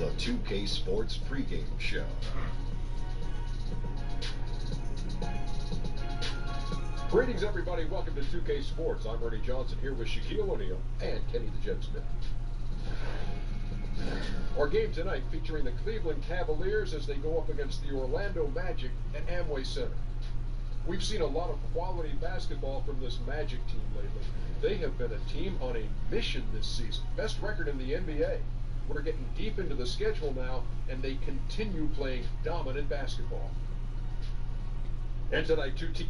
the 2K Sports pregame show. Greetings, everybody. Welcome to 2K Sports. I'm Ernie Johnson here with Shaquille O'Neal and Kenny the Jet Smith. Our game tonight featuring the Cleveland Cavaliers as they go up against the Orlando Magic at Amway Center. We've seen a lot of quality basketball from this Magic team lately. They have been a team on a mission this season. Best record in the NBA. We're getting deep into the schedule now, and they continue playing dominant basketball. And tonight, two teams.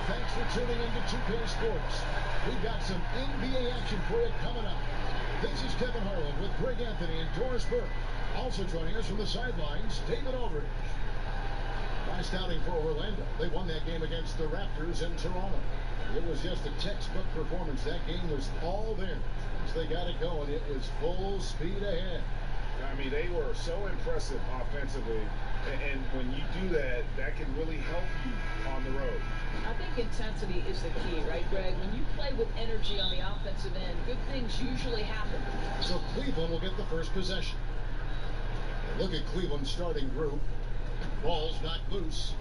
Thanks for tuning in to 2K Sports. We've got some NBA action for you coming up. This is Kevin Harlan with Greg Anthony and Doris Burke. Also joining us from the sidelines, David Aldridge. Last outing for Orlando. They won that game against the Raptors in Toronto. It was just a textbook performance. That game was all there. Once they got it going, it was full speed ahead. I mean, they were so impressive offensively. And when you do that, that can really help you on the road. I think intensity is the key, right, Greg? When you play with energy on the offensive end, good things usually happen. So Cleveland will get the first possession. And look at Cleveland's starting group. Ball's knocked loose.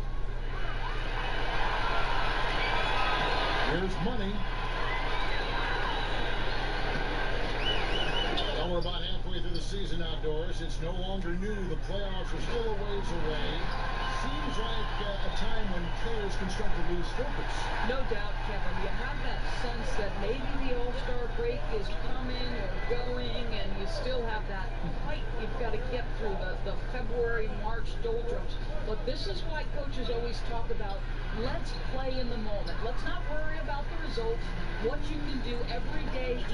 Here's Money. Well, we're about halfway through the season outdoors. It's no longer new. The playoffs are still a ways away. Seems like a time when players can start to lose focus. No doubt, Kevin. You have that sense that maybe the All-Star break is coming or going, and you still have that fight you've got to get through, the February, March doldrums. But this is why coaches always talk about, let's play in the moment. Let's not worry about the results. What you can do every day,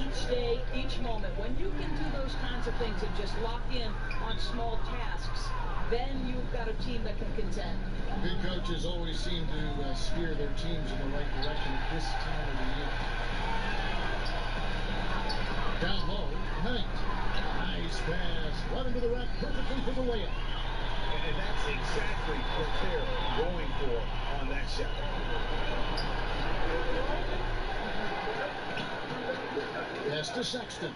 each moment. When you can do those kinds of things and just lock in on small tasks, then you've got a team that can contend. Good coaches always seem to steer their teams in the right direction at this time of the year. Down low, Knight. Nice pass. Right into the rack, perfectly for the layup. And that's exactly what they're going for on that shot. Pass to Sexton.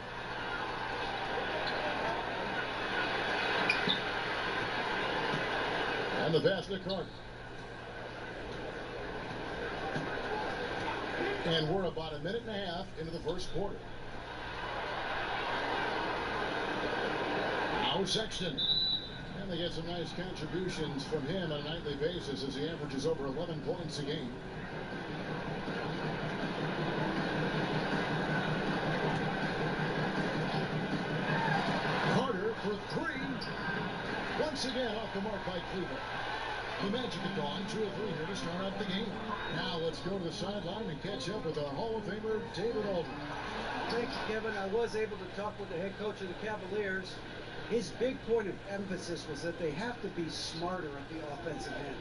And the pass to Carter. And we're about a minute and a half into the first quarter. Now Sexton. And they get some nice contributions from him on a nightly basis as he averages over 11 points a game. Carter for three. Once again off the mark by Cleveland. The Magic have gone 2 of 3 here to start out the game. Now let's go to the sideline and catch up with our Hall of Famer, David Aldridge. Thanks, Kevin. I was able to talk with the head coach of the Cavaliers. His big point of emphasis was that they have to be smarter at the offensive end.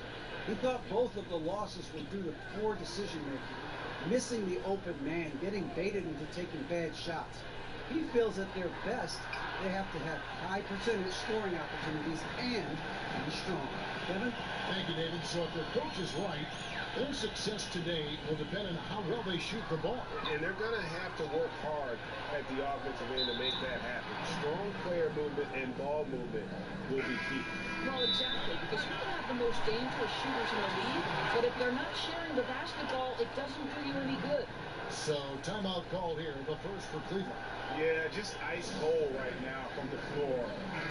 He thought both of the losses were due to poor decision-making, missing the open man, getting baited into taking bad shots. He feels at their best, they have to have high percentage scoring opportunities and be strong. Kevin? Thank you, David. So if their coach is right, their success today will depend on how well they shoot the ball. And they're going to have to work hard at the offensive end to make that happen. Strong player movement and ball movement will be key. Well, exactly, because you can have the most dangerous shooters in the league, but if they're not sharing the basketball, it doesn't do you any good. So timeout called here, the first for Cleveland. Yeah, just ice cold right now from the floor.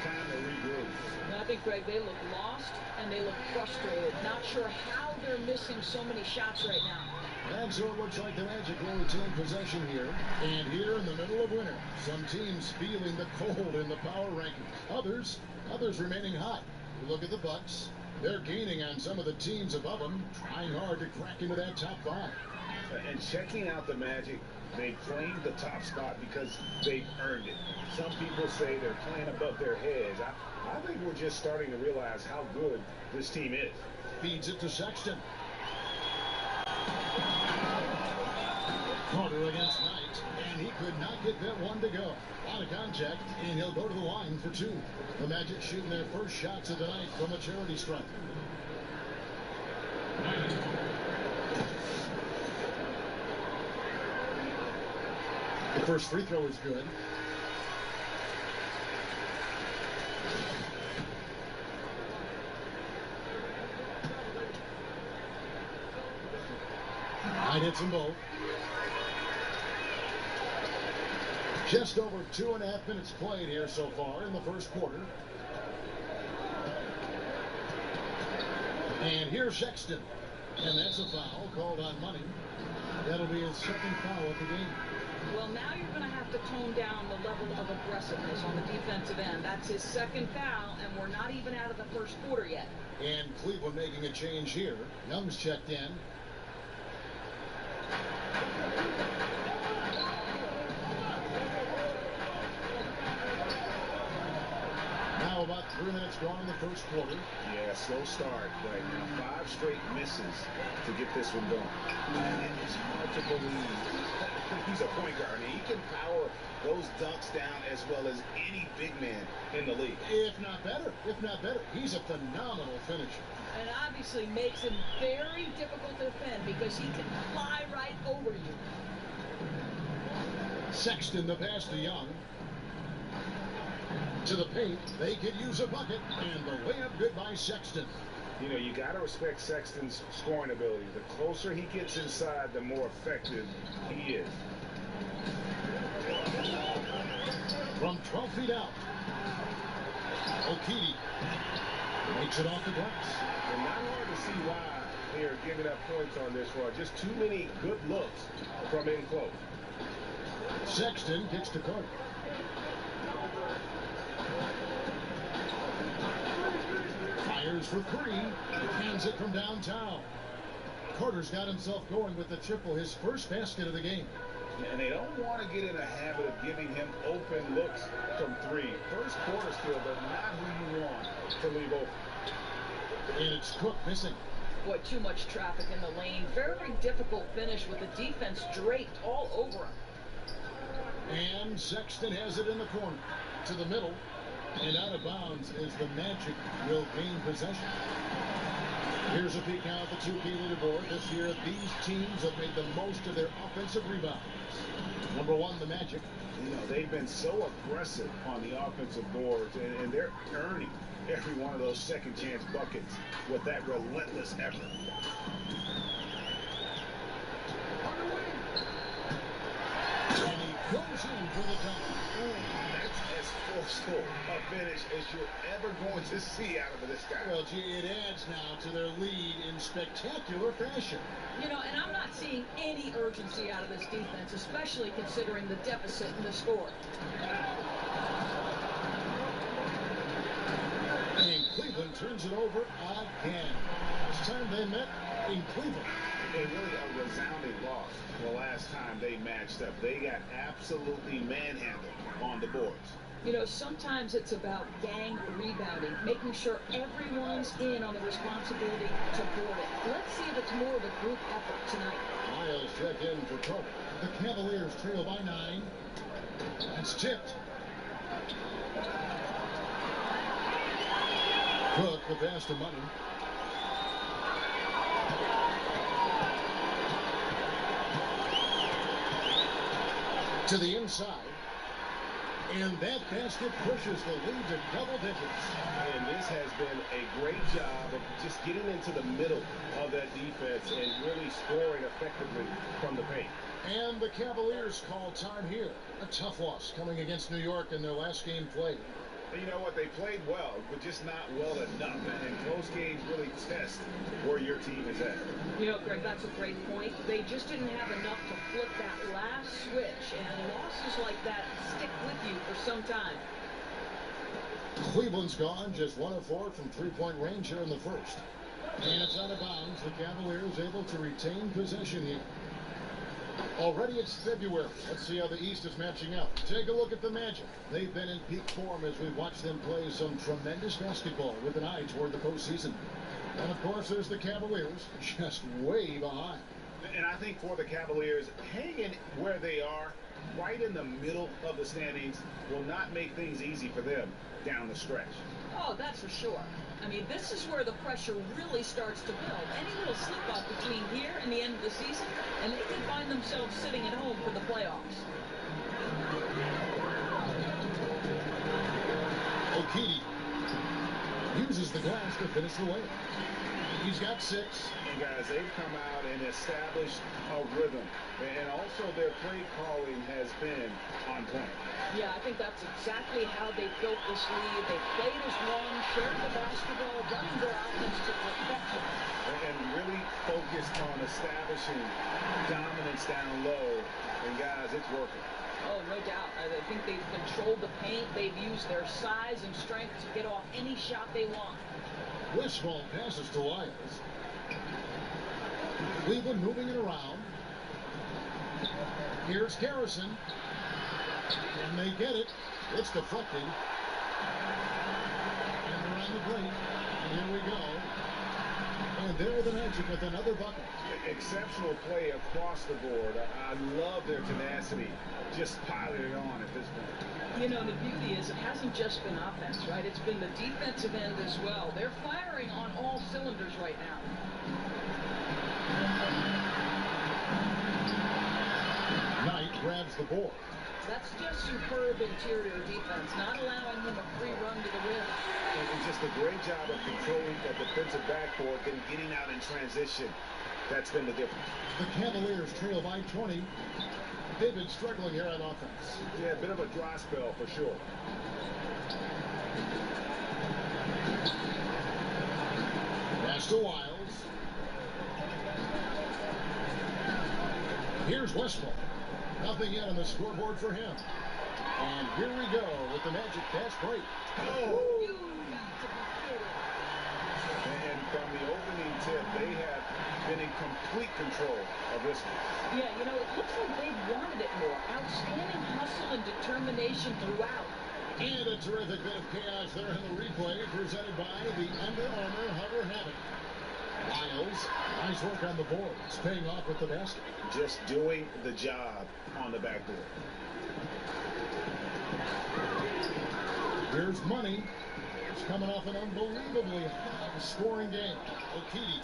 Time to regroup. And I think, Greg, they look lost and they look frustrated. Not sure how they're missing so many shots right now. And so it looks like the Magic will retain possession here. And here in the middle of winter, some teams feeling the cold in the power rankings. Others remaining hot. You look at the Bucks. They're gaining on some of the teams above them, trying hard to crack into that top 5. And checking out the Magic, they claimed the top spot because they've earned it. Some people say they're playing above their heads. I think we're just starting to realize how good this team is. Feeds it to Sexton. Carter against Knight, and he could not get that one to go. Out of contact, and he'll go to the line for 2. The Magic shooting their first shots of the night from a charity stripe. The first free throw is good. Knight hits them both. Just over 2.5 minutes played here so far in the first quarter. And here's Sexton. And that's a foul called on Money. That'll be his second foul of the game. Well, now you're going to have to tone down the level of aggressiveness on the defensive end. That's his second foul, and we're not even out of the first quarter yet. And Cleveland making a change here. Young's checked in. Now about 3 minutes gone in the first quarter. Yeah, slow start right now. 5 straight misses to get this one going. Man, it is hard to believe. He's a point guard, and he can power those dunks down as well as any big man in the league. If not better. He's a phenomenal finisher. And obviously makes him very difficult to defend because he can fly right over you. Sexton, the pass to Young. To the paint, they could use a bucket, and the layup good by Sexton. You know, you got to respect Sexton's scoring ability. The closer he gets inside, the more effective he is. From 12 feet out, Okidi makes it off the glass. And not hard to see why they are giving up points on this one. Just too many good looks from in close. Sexton kicks to Carter. Fires for 3. Hands it from downtown. Carter's got himself going with the triple, his first basket of the game. And they don't want to get in a habit of giving him open looks from 3. First quarter still, but not who you want to leave open. And it's Cook missing. Boy, too much traffic in the lane. Very difficult finish with the defense draped all over him. And Sexton has it in the corner. To the middle. And out of bounds as the Magic will gain possession. Here's a peek now at the 2K leaderboard. This year, these teams have made the most of their offensive rebounds. Number 1, the Magic. You know, they've been so aggressive on the offensive boards, and they're earning every one of those second chance buckets with that relentless effort. And he goes in for the dunk. That's as forceful a finish as you're ever going to see out of this guy. Well, gee, it adds now to their lead in spectacular fashion. You know, and I'm not seeing any urgency out of this defense, especially considering the deficit in the score. And Cleveland turns it over again. This time they met in Cleveland. And really a resounding loss the last time they matched up. They got absolutely manhandled on the boards. You know, sometimes it's about gang rebounding, making sure everyone's in on the responsibility to board it. Let's see if it's more of a group effort tonight. Miles check in for Cook. The Cavaliers trail by 9. That's tipped. Cook, the pass to Money. To the inside. And that basket pushes the lead to double digits. And this has been a great job of just getting into the middle of that defense and really scoring effectively from the paint. And the Cavaliers call time here. A tough loss coming against New York in their last game played. And you know what? They played well, but just not well enough. And close games really test where your team is at. You know, Greg, that's a great point. They just didn't have enough to flip that last switch, and losses like that stick with you for some time. Cleveland's gone, just 1 of 4 from three-point range here in the first. And it's out of bounds. The Cavaliers able to retain possession here. Already it's February. Let's see how the East is matching up. Take a look at the Magic. They've been in peak form as we watch them play some tremendous basketball with an eye toward the postseason. And of course, there's the Cavaliers, just way behind. And I think for the Cavaliers, hanging where they are, right in the middle of the standings, will not make things easy for them down the stretch. Oh, that's for sure. I mean, this is where the pressure really starts to build. Any little slip-up between here and the end of the season, and they can find themselves sitting at home for the playoffs. Okidi uses the glass to finish the layup. He's got 6. And guys, they've come out and established a rhythm. And also their play calling has been on point. Yeah, I think that's exactly how they built this lead. They played as one, shared the basketball, running their offense to perfection. And really focused on establishing dominance down low. And guys, it's working. Oh, no doubt. I think they've controlled the paint. They've used their size and strength to get off any shot they want. Westphal passes to Lyles. Cleveland moving it around. Here's Garrison. And they get it. It's deflected. And they're on the break. And here we go. And there are the Magic with another bucket. Exceptional play across the board. I love their tenacity. Just piling it on at this point. You know, the beauty is it hasn't just been offense, right? It's been the defensive end as well. They're firing on all cylinders right now. Knight grabs the board. That's just superb interior defense, not allowing him a free run to the rim. And just a great job of controlling that defensive backboard, then getting out in transition. That's been the difference. The Cavaliers trail by 20. They've been struggling here on offense. Yeah, a bit of a dry spell for sure. Pass to Wiles. Here's Westphal. Nothing yet on the scoreboard for him. And here we go with the Magic fast break. Oh! And from the opening tip, they have been in complete control of this one. Yeah, you know, it looks like they wanted it more. Outstanding hustle and determination throughout. And a terrific bit of chaos there in the replay presented by the Under Armour Hover Habit. Wiles, nice work on the board. It's paying off with the basket. Just doing the job on the backboard. Here's Money. It's coming off an unbelievably high scoring game. Okidi.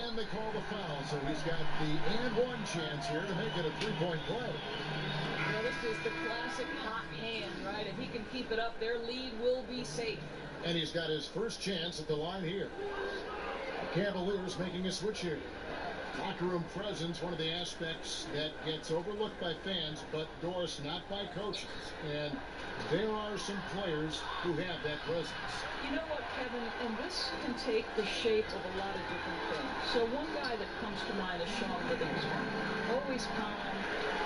And they call the foul, so he's got the and one chance here to make it a three-point play. Well, this is the classic hot hand, right? If he can keep it up, their lead will be safe. And he's got his first chance at the line here. Cavaliers making a switch here. Locker room presence, one of the aspects that gets overlooked by fans, but Doris not by coaches. And there are some players who have that presence. You know what, Kevin? And this can take the shape of a lot of different things. So one guy that comes to mind is Sean Livingston. Always calm,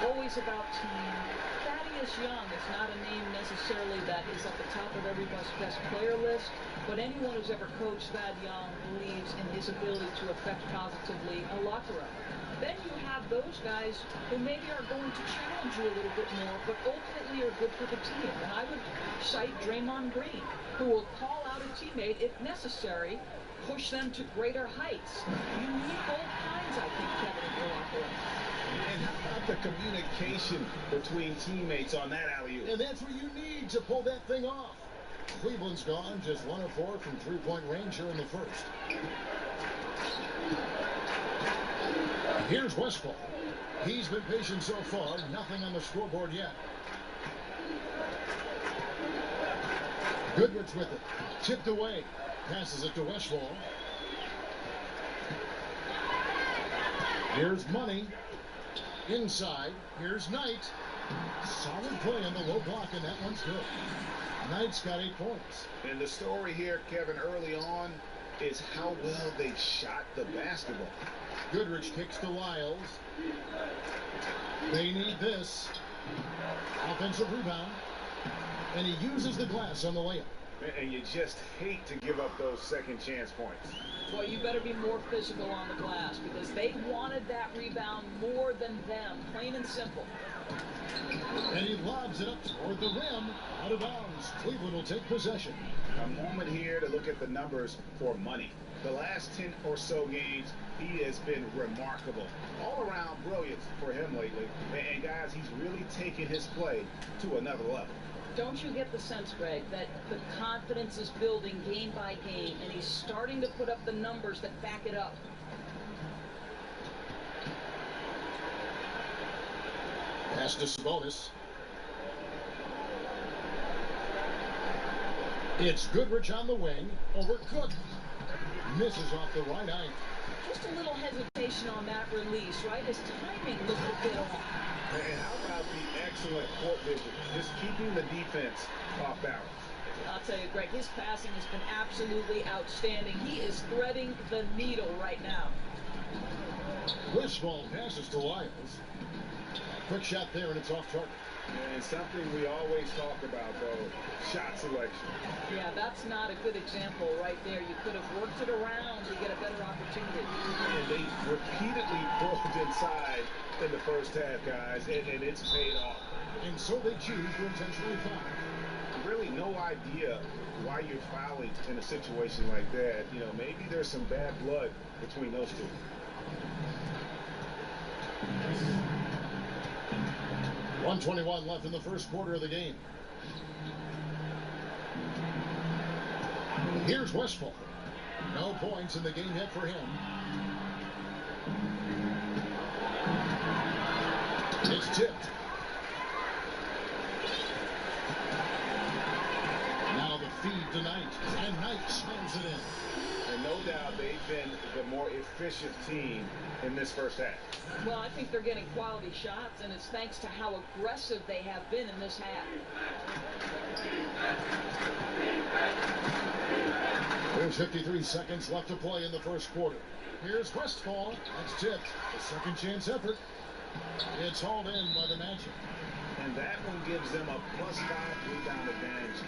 always about team. Thaddeus Young is not a name necessarily that is at the top of everybody's best player list, but anyone who's ever coached Thad Young believes in his ability to affect positively a locker room. Then you have those guys who maybe are going to challenge you a little bit more, but ultimately are good for the team. And I would cite Draymond Green, who will call out a teammate if necessary, push them to greater heights. You need both kinds, I think, Kevin, in your locker room. And how about the communication between teammates on that alley-oop? And that's what you need to pull that thing off. Cleveland's gone, just 1 of 4 from three-point range here in the first. Here's Westphal. He's been patient so far, nothing on the scoreboard yet. Goodrich with it. Tipped away. Passes it to Westfall. Here's Money. Inside. Here's Knight. Solid play on the low block, and that one's good. Knight's got 8 points. And the story here, Kevin, early on, is how well they shot the basketball. Goodrich kicks to Lyles. They need this. Offensive rebound. And he uses the glass on the layup. And you just hate to give up those second chance points. Well, you better be more physical on the glass because they wanted that rebound more than them, plain and simple. And he lobs it up toward the rim. Out of bounds. Cleveland will take possession. A moment here to look at the numbers for Money. The last 10 or so games, he has been remarkable. All around brilliance for him lately. And guys, he's really taken his play to another level. Don't you get the sense, Greg, that the confidence is building game by game, and he's starting to put up the numbers that back it up? Pass to Sabonis. It's Goodrich on the wing. Over Cook. Misses off the right eye. Just a little hesitation on that release, right? His timing looked a bit off. And how about the excellent court vision? Just keeping the defense off balance. I'll tell you, Greg, his passing has been absolutely outstanding. He is threading the needle right now. Westfall passes to Lyles. Quick shot there, and it's off target. And something we always talk about, though, shot selection. Yeah, that's not a good example right there. You could have worked it around to get a better opportunity. And they repeatedly pulled inside in the first half, guys, and it's paid off. And so they choose to intentionally foul. Really no idea why you're fouling in a situation like that. You know, maybe there's some bad blood between those two. .121 left in the first quarter of the game. Here's Westfall. No points in the game yet for him. It's tipped. Now the feed to Knight, and Knight slams it in. And no doubt they've been the more efficient team in this first half. Well, I think they're getting quality shots, and it's thanks to how aggressive they have been in this half. There's 53 seconds left to play in the first quarter. Here's Westfall. That's tipped. A second chance effort. It's hauled in by the Magic. And that one gives them a +5 rebound advantage.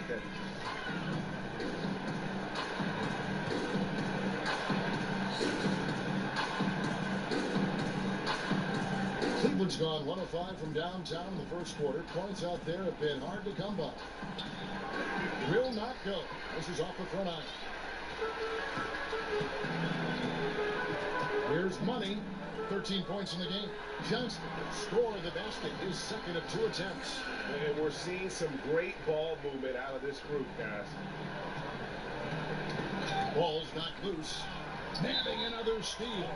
Cleveland's gone 105 from downtown in the first quarter. Points out there have been hard to come by. Will not go. This is off the front iron. Here's Money. 13 points in the game. Johnston score the basket, his second of 2 attempts. And we're seeing some great ball movement out of this group, guys. Ball's knocked loose. Nabbing another steal.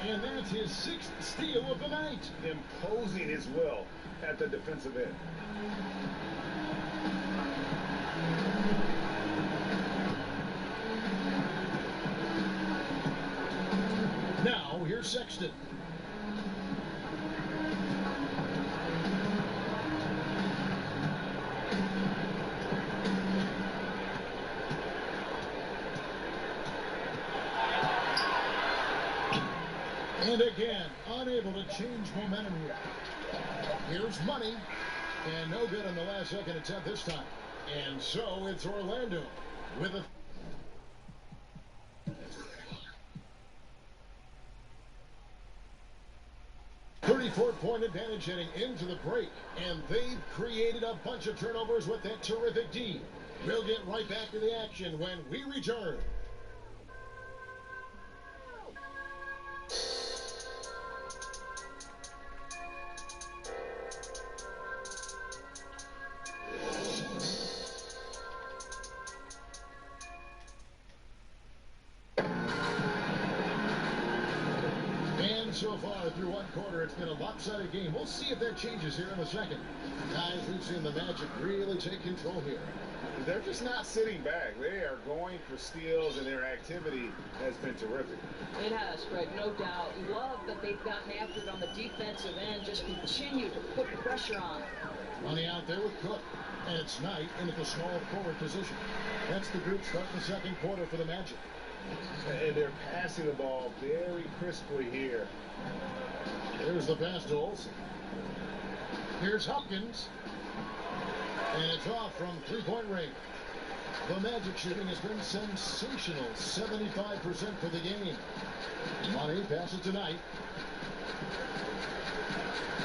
And that's his 6th steal of the night. Imposing his will at the defensive end. Now, here's Sexton. And again, unable to change momentum here. Here's Money. And no good on the last second attempt this time. And so it's Orlando with a 34-point advantage heading into the break. And they've created a bunch of turnovers with that terrific D. We'll get right back to the action when we return. So far through one quarter, it's been a lopsided game. We'll see if that changes here in the second. Guys, we've seen the Magic really take control here. They're just not sitting back. They are going for steals, and their activity has been terrific. It has, Greg, no doubt. Love that they've gotten after it on the defensive end. Just continue to put pressure on. Money out there with Cook. And it's Knight into the small forward position. That's the group starting the second quarter for the Magic. And they're passing the ball very crisply here. Here's the pass to Olsen. Here's Hopkins. And it's off from three-point range. The Magic shooting has been sensational. 75% for the game. Money passes to Knight.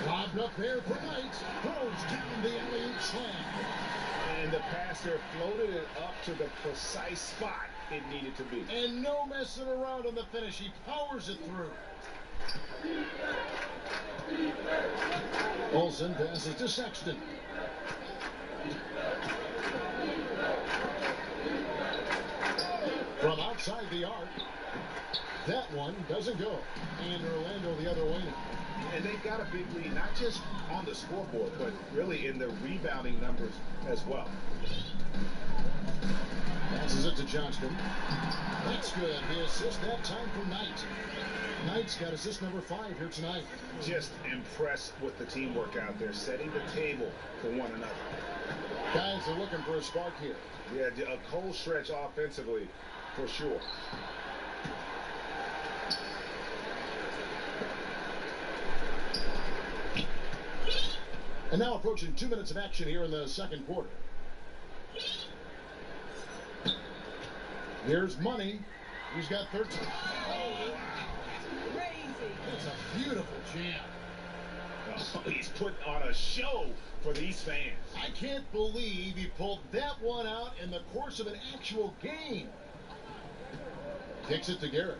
Lobbed up there for Knight. Throws down the alley-oop slam. And the passer floated it up to the precise spot it needed to be. And no messing around on the finish. He powers it through. Olsen passes to Sexton. From outside the arc. That one doesn't go. And Orlando the other way now. And they've got a big lead, not just on the scoreboard, but really in the rebounding numbers as well. Passes it to Johnston. That's good. He assists that time for Knight. Knight's got assist number 5 here tonight. Just impressed with the teamwork out there, setting the table for one another. Guys are looking for a spark here. Yeah, a cold stretch offensively, for sure. And now approaching 2 minutes of action here in the second quarter. Here's Money. He's got 13. Crazy. It's a beautiful jam. Oh, he's putting on a show for these fans. I can't believe he pulled that one out in the course of an actual game. Kicks it to Garrett.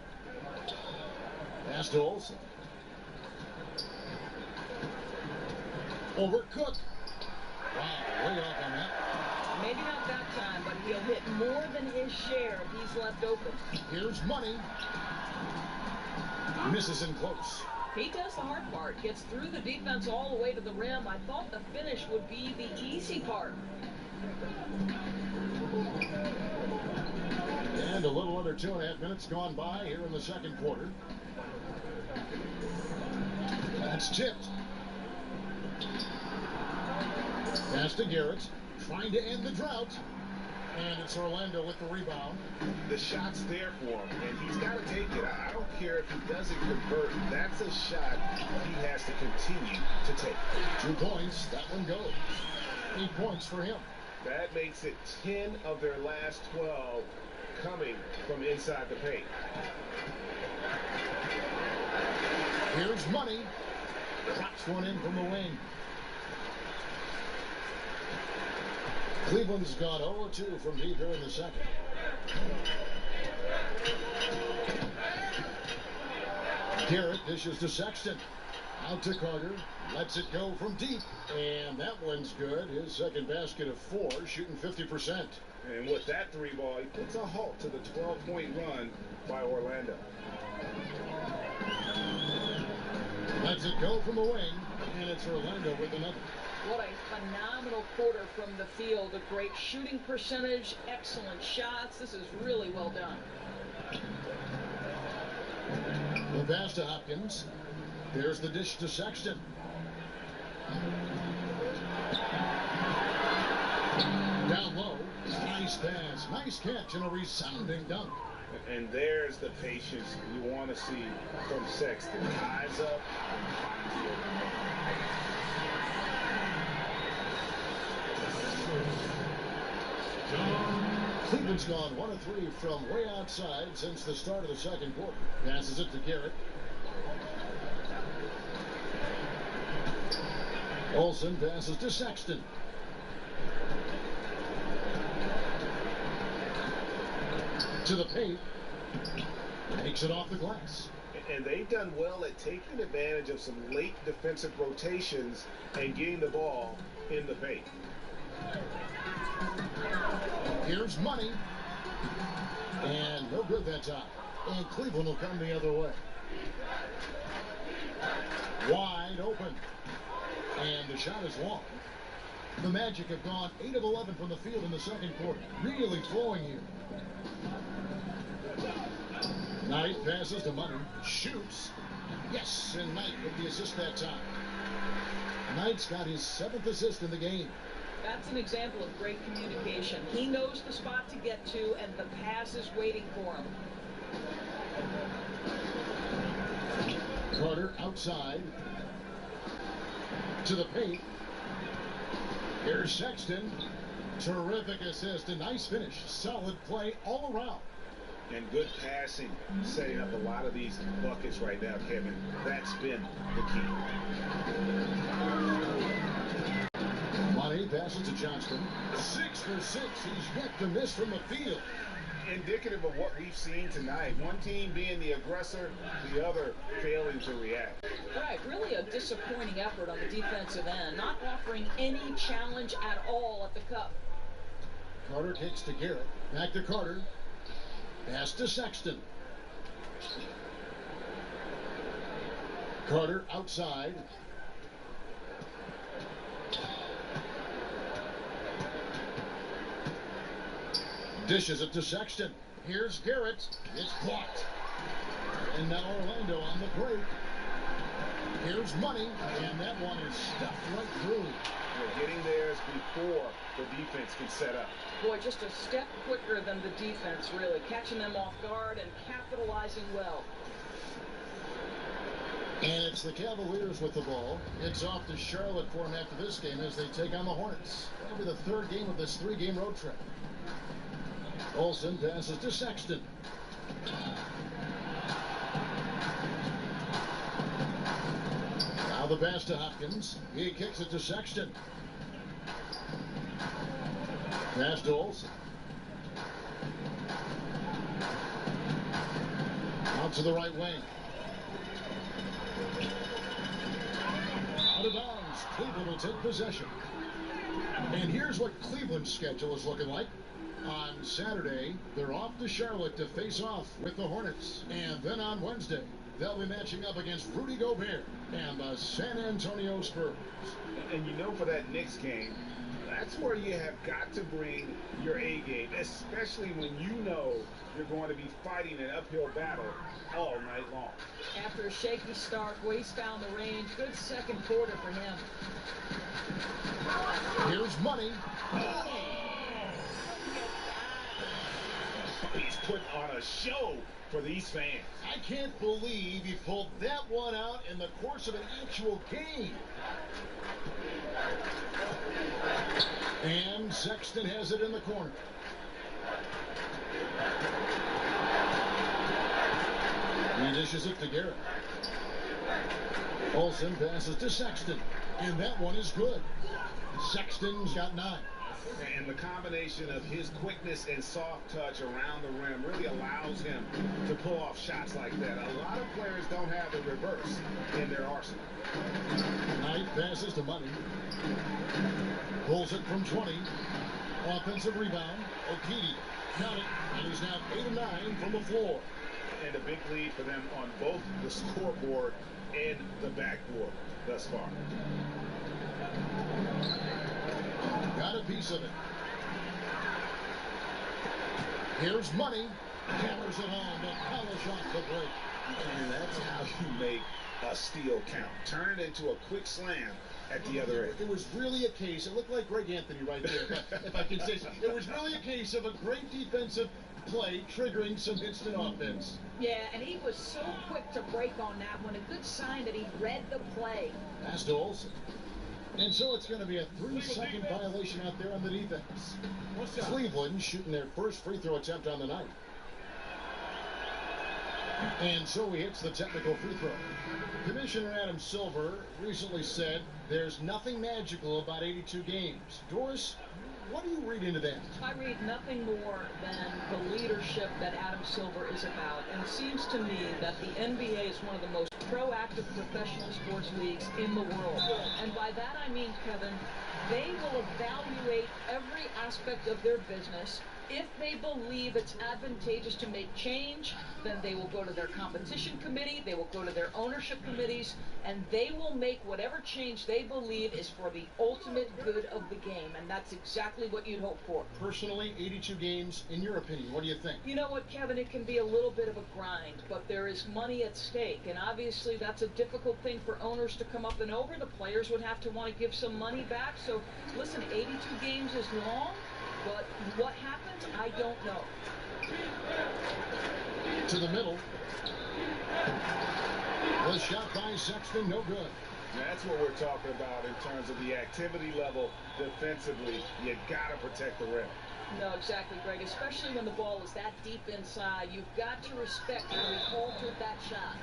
Pass to Olsen. Over Cook. Wow, way off on that. Maybe not that time, but he'll hit more than his share if he's left open. Here's Money. Misses in close. He does the hard part, gets through the defense all the way to the rim. I thought the finish would be the easy part. And a little under 2.5 minutes gone by here in the second quarter. That's tipped. Pass to Garrett, trying to end the drought. And it's Orlando with the rebound. The shot's there for him, and he's got to take it. I don't care if he doesn't convert. That's a shot he has to continue to take. 2 points. That one goes. 8 points for him. That makes it 10 of their last 12 coming from inside the paint. Here's Money. Drops one in from the wing. Cleveland's gone 0-2 from deep here in the second. Garrett dishes to Sexton. Out to Carter. Lets it go from deep. And that one's good. His second basket of 4, shooting 50%. And with that 3 ball, he puts a halt to the 12-point run by Orlando. Lets it go from the wing. And it's Orlando with another. What a phenomenal quarter from the field. A great shooting percentage, excellent shots. This is really well done. The pass to Hopkins. There's the dish to Sexton. Down low. Nice pass. Nice catch and a resounding dunk. And there's the patience you want to see from Sexton. Eyes up and finds the open man. Cleveland's gone 1 of 3 from way outside since the start of the second quarter. Passes it to Garrett. Olsen passes to Sexton. To the paint. Takes it off the glass. And they've done well at taking advantage of some late defensive rotations and getting the ball in the paint. Here's Money. And no good that time. And Cleveland will come the other way. Wide open. And the shot is long. The Magic have gone 8 of 11 from the field in the second quarter. Really flowing here. Knight passes to Money. Shoots. Yes, and Knight with the assist that time. Knight's got his 7th assist in the game. That's an example of great communication. He knows the spot to get to, and the pass is waiting for him. Carter outside to the paint. Here's Sexton. Terrific assist. A nice finish. Solid play all around. And good passing, setting up a lot of these buckets right now, Kevin. That's been the key. Money passes to Johnston. 6 for 6. He's yet to miss from the field. Indicative of what we've seen tonight. One team being the aggressor, the other failing to react. Right, really a disappointing effort on the defensive end, not offering any challenge at all at the cup. Carter kicks to Garrett. Back to Carter. Pass to Sexton. Carter outside. Dishes it to Sexton. Here's Garrett. It's blocked. And now Orlando on the break. Here's Money. And that one is stuffed right through. Getting theirs before the defense can set up. Boy, just a step quicker than the defense, really. Catching them off guard and capitalizing well. And it's the Cavaliers with the ball. It's off to Charlotte for them after this game as they take on the Hornets. That'll be the 3rd game of this 3-game road trip. Olsen passes to Sexton. Now the pass to Hopkins. He kicks it to Sexton. Pass to Olsen. Out to the right wing. Out of bounds. Cleveland will take possession. And here's what Cleveland's schedule is looking like. On Saturday, they're off to Charlotte to face off with the Hornets. And then on Wednesday, they'll be matching up against Rudy Gobert and the San Antonio Spurs. And you know, for that Knicks game, that's where you have got to bring your A game, especially when you know you're going to be fighting an uphill battle all night long. After a shaky start, Wade's found the range. Good second quarter for him. Here's Money. He's putting on a show for these fans. I can't believe he pulled that one out in the course of an actual game. And Sexton has it in the corner. He dishes it to Garrett. Olsen passes to Sexton. And that one is good. Sexton's got 9. And the combination of his quickness and soft touch around the rim really allows him to pull off shots like that. A lot of players don't have the reverse in their arsenal. Knight passes to Money. Pulls it from 20. Offensive rebound. Okidi. Count it. And he's now 8 of 9 from the floor. And a big lead for them on both the scoreboard and the backboard thus far. Got a piece of it. Here's Money. Hammers it home. A polish off the break. And that's how you make a steal count. Turn it into a quick slam at the other end. It was really a case, it looked like Greg Anthony right there, if I can say so. It was really a case of a great defensive play triggering some instant offense. Yeah, and he was so quick to break on that one. A good sign that he read the play. Pass to Olsen. And so it's going to be a 3-second violation out there on the defense. Cleveland shooting their first free throw attempt on the night. And so he hits the technical free throw. Commissioner Adam Silver recently said there's nothing magical about 82 games. Doris, what do you read into that? I read nothing more than the leadership that Adam Silver is about. And it seems to me that the NBA is one of the most proactive professional sports leagues in the world. And by that I mean, Kevin, they will evaluate every aspect of their business If they believe it's advantageous to make change, then they will go to their competition committee, they will go to their ownership committees, and they will make whatever change they believe is for the ultimate good of the game, and that's exactly what you'd hope for. Personally, 82 games, in your opinion, what do you think? You know what, Kevin, it can be a little bit of a grind, but there is money at stake, and obviously that's a difficult thing for owners to come up and over. The players would have to want to give some money back, so listen, 82 games is long, but what happens, I don't know. To the middle. Was shot by Sexton, no good. That's what we're talking about in terms of the activity level defensively. You got to protect the rim. No, exactly, Greg, especially when the ball is that deep inside. You've got to respect how he altered that shot.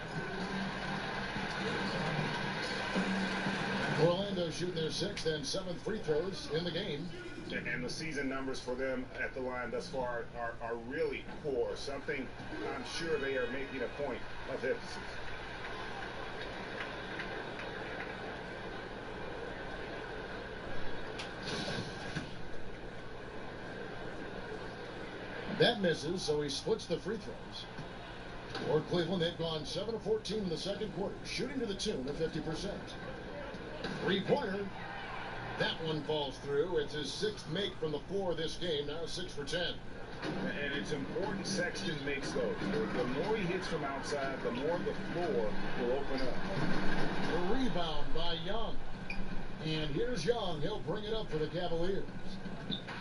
Orlando shooting their 6th and 7th free throws in the game. And the season numbers for them at the line thus far are really poor. Something I'm sure they are making a point of emphasis. That misses, so he splits the free throws. For Cleveland, they've gone 7 of 14 in the second quarter, shooting to the tune of 50%. Three-pointer. That one falls through. It's his 6th make from the floor this game, now 6 for 10. And it's important Sexton makes those. The more he hits from outside, the more the floor will open up. A rebound by Young. And here's Young. He'll bring it up for the Cavaliers.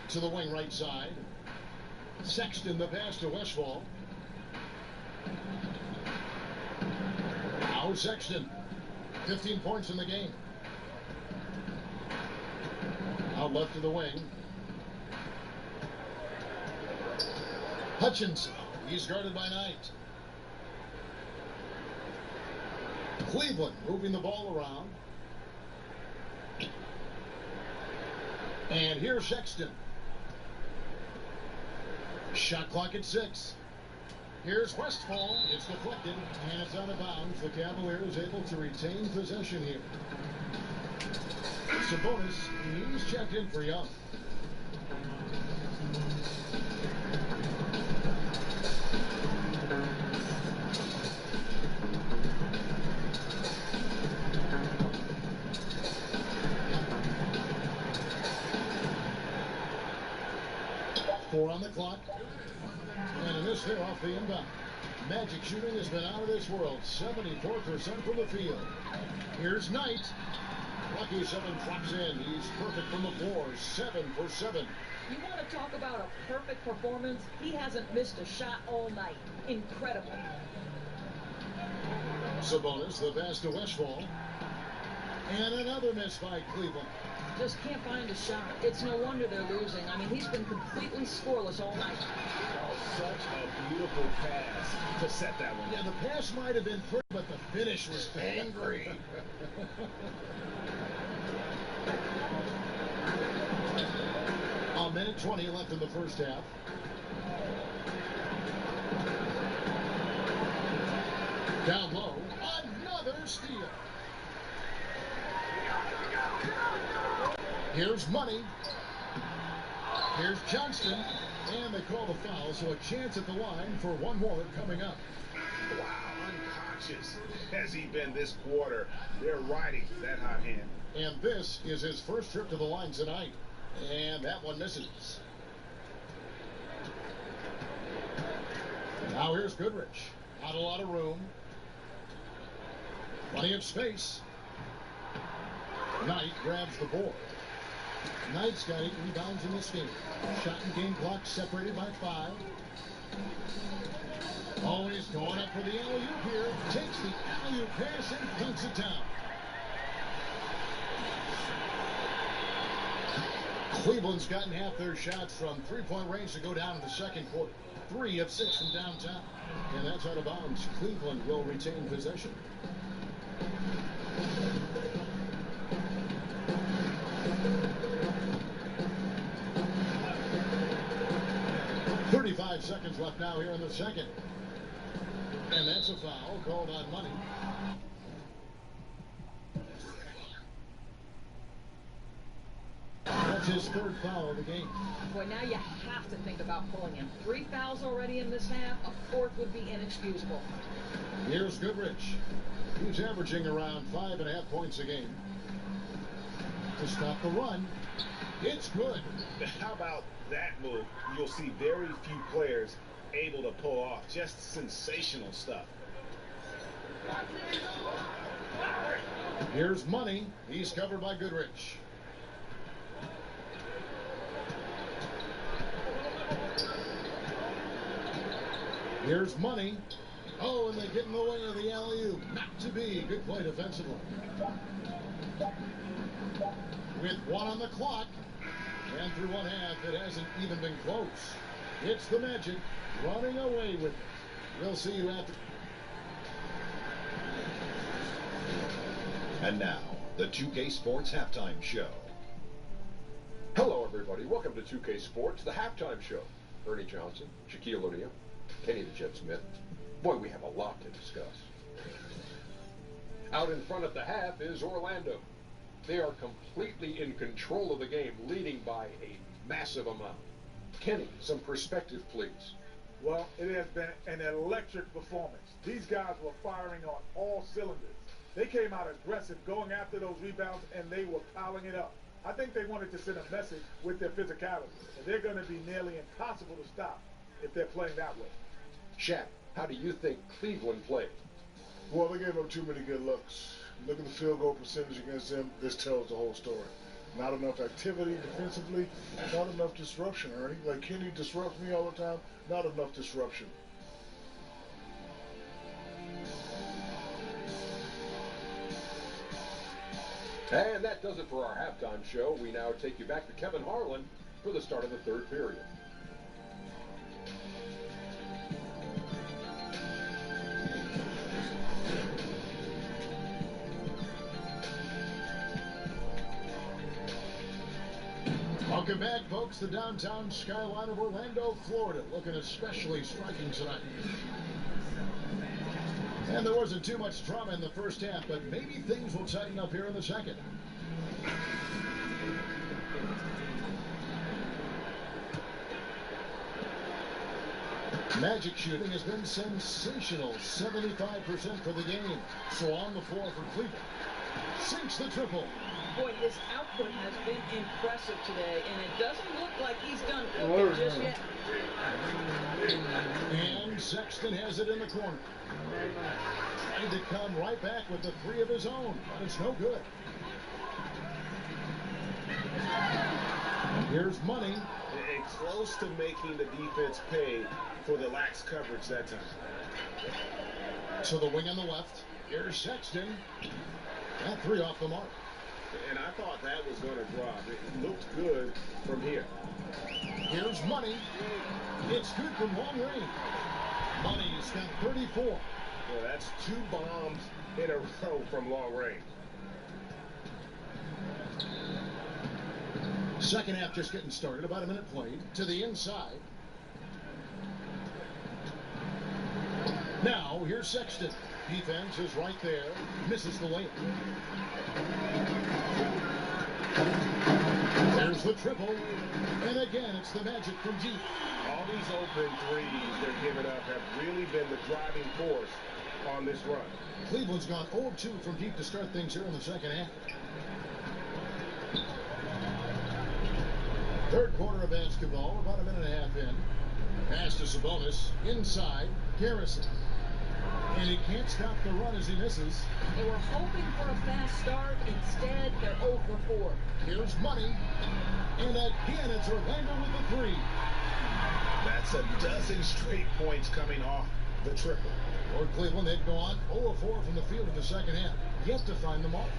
To the wing right side. Sexton, the pass to Westfall. Now Sexton. 15 points in the game. Out left to the wing. Hutchinson. He's guarded by Knight. Cleveland moving the ball around. And here's Sexton. Shot clock at 6. Here's Westfall. It's deflected, and it's out of bounds. The Cavaliers able to retain possession here. Sabonis, he's checked in for Young. Four on the clock. And a miss there off the inbound. Magic shooting has been out of this world. 74% from the field. Here's Knight. Lucky 7 drops in. He's perfect from the floor. 7 for 7. You want to talk about a perfect performance? He hasn't missed a shot all night. Incredible. Sabonis, the pass to Westfall. And another miss by Cleveland. Just can't find a shot. It's no wonder they're losing. I mean, he's been completely scoreless all night. Oh, such a beautiful pass to set that one. Yeah, the pass might have been pretty, but the finish was angry. A minute 20 left in the first half. Down low, another steal. Here's Money. Here's Johnston. And they call the foul, so a chance at the line for one more coming up. Wow, unconscious has he been this quarter. They're riding that hot hand. And this is his first trip to the line tonight. And that one misses. Now here's Goodrich. Not a lot of room. Plenty of space. Knight grabs the board. Knight's got 8 rebounds in this game. Shot and game clock separated by 5. Always going up for the alley-oop here. Takes the alley-oop pass and dunks it down. Cleveland's gotten half their shots from three-point range to go down in the second quarter. 3 of 6 from downtown. And that's out of bounds. Cleveland will retain possession. 35 seconds left now here in the second. And that's a foul called on Money. That's his third foul of the game. Boy, now you have to think about pulling him. 3 fouls already in this half. A fourth would be inexcusable. Here's Goodrich. He's averaging around 5.5 points a game. To stop the run, it's good. How about that move? You'll see very few players able to pull off. Just sensational stuff. Here's Money. He's covered by Goodrich. Here's Money. Oh, and they get in the way of the alley-oop. Not to be. Good play defensively. With 1 on the clock, and through one half, it hasn't even been close. It's the Magic running away with it. We'll see you after. And now, the 2K Sports Halftime Show. Hello, everybody. Welcome to 2K Sports, the halftime show. Ernie Johnson, Shaquille O'Neal, Kenny the Jet Smith. Boy, we have a lot to discuss. Out in front at the half is Orlando. They are completely in control of the game, leading by a massive amount. Kenny, some perspective, please. Well, it has been an electric performance. These guys were firing on all cylinders. They came out aggressive, going after those rebounds, and they were piling it up. I think they wanted to send a message with their physicality, and they're going to be nearly impossible to stop if they're playing that way. Shaq, how do you think Cleveland played? Well, they gave up too many good looks. Look at the field goal percentage against them. This tells the whole story. Not enough activity defensively, not enough disruption, Ernie. Like Kenny disrupts me all the time, not enough disruption. And that does it for our halftime show. We now take you back to Kevin Harlan for the start of the third period. Welcome back, folks. The downtown skyline of Orlando, Florida, looking especially striking tonight. And there wasn't too much drama in the first half, but maybe things will tighten up here in the second. Magic shooting has been sensational, 75% for the game. So on the floor for Cleveland. Sinks the triple. Boy, his output has been impressive today, and it doesn't look like he's done cooking just yet. And Sexton has it in the corner. Trying to come right back with the 3 of his own, but it's no good. Here's Money. And close to making the defense pay for the lax coverage that time. To the wing on the left. Here's Sexton. That 3 off the mark. And I thought that was going to drop. It looked good from here. Here's Money. It's good from long range. Money's got 34. Well, that's 2 bombs in a row from long range. Second half just getting started. About a minute played. To the inside. Now, here's Sexton. Defense is right there. Misses the layup. There's the triple. And again, it's the Magic from deep. All these open threes they're giving up have really been the driving force on this run. Cleveland's gone 0-2 from deep to start things here in the second half. Third quarter of basketball, about a minute and a half in. Pass to Sabonis. Inside, Garrison. And he can't stop the run as he misses. They were hoping for a fast start. Instead, they're 0 for 4. Here's Money. And again, it's Orlando with the 3. That's a dozen straight points coming off the triple. For Cleveland, they'd go on 0-4 from the field in the second half. Yet to find the mark.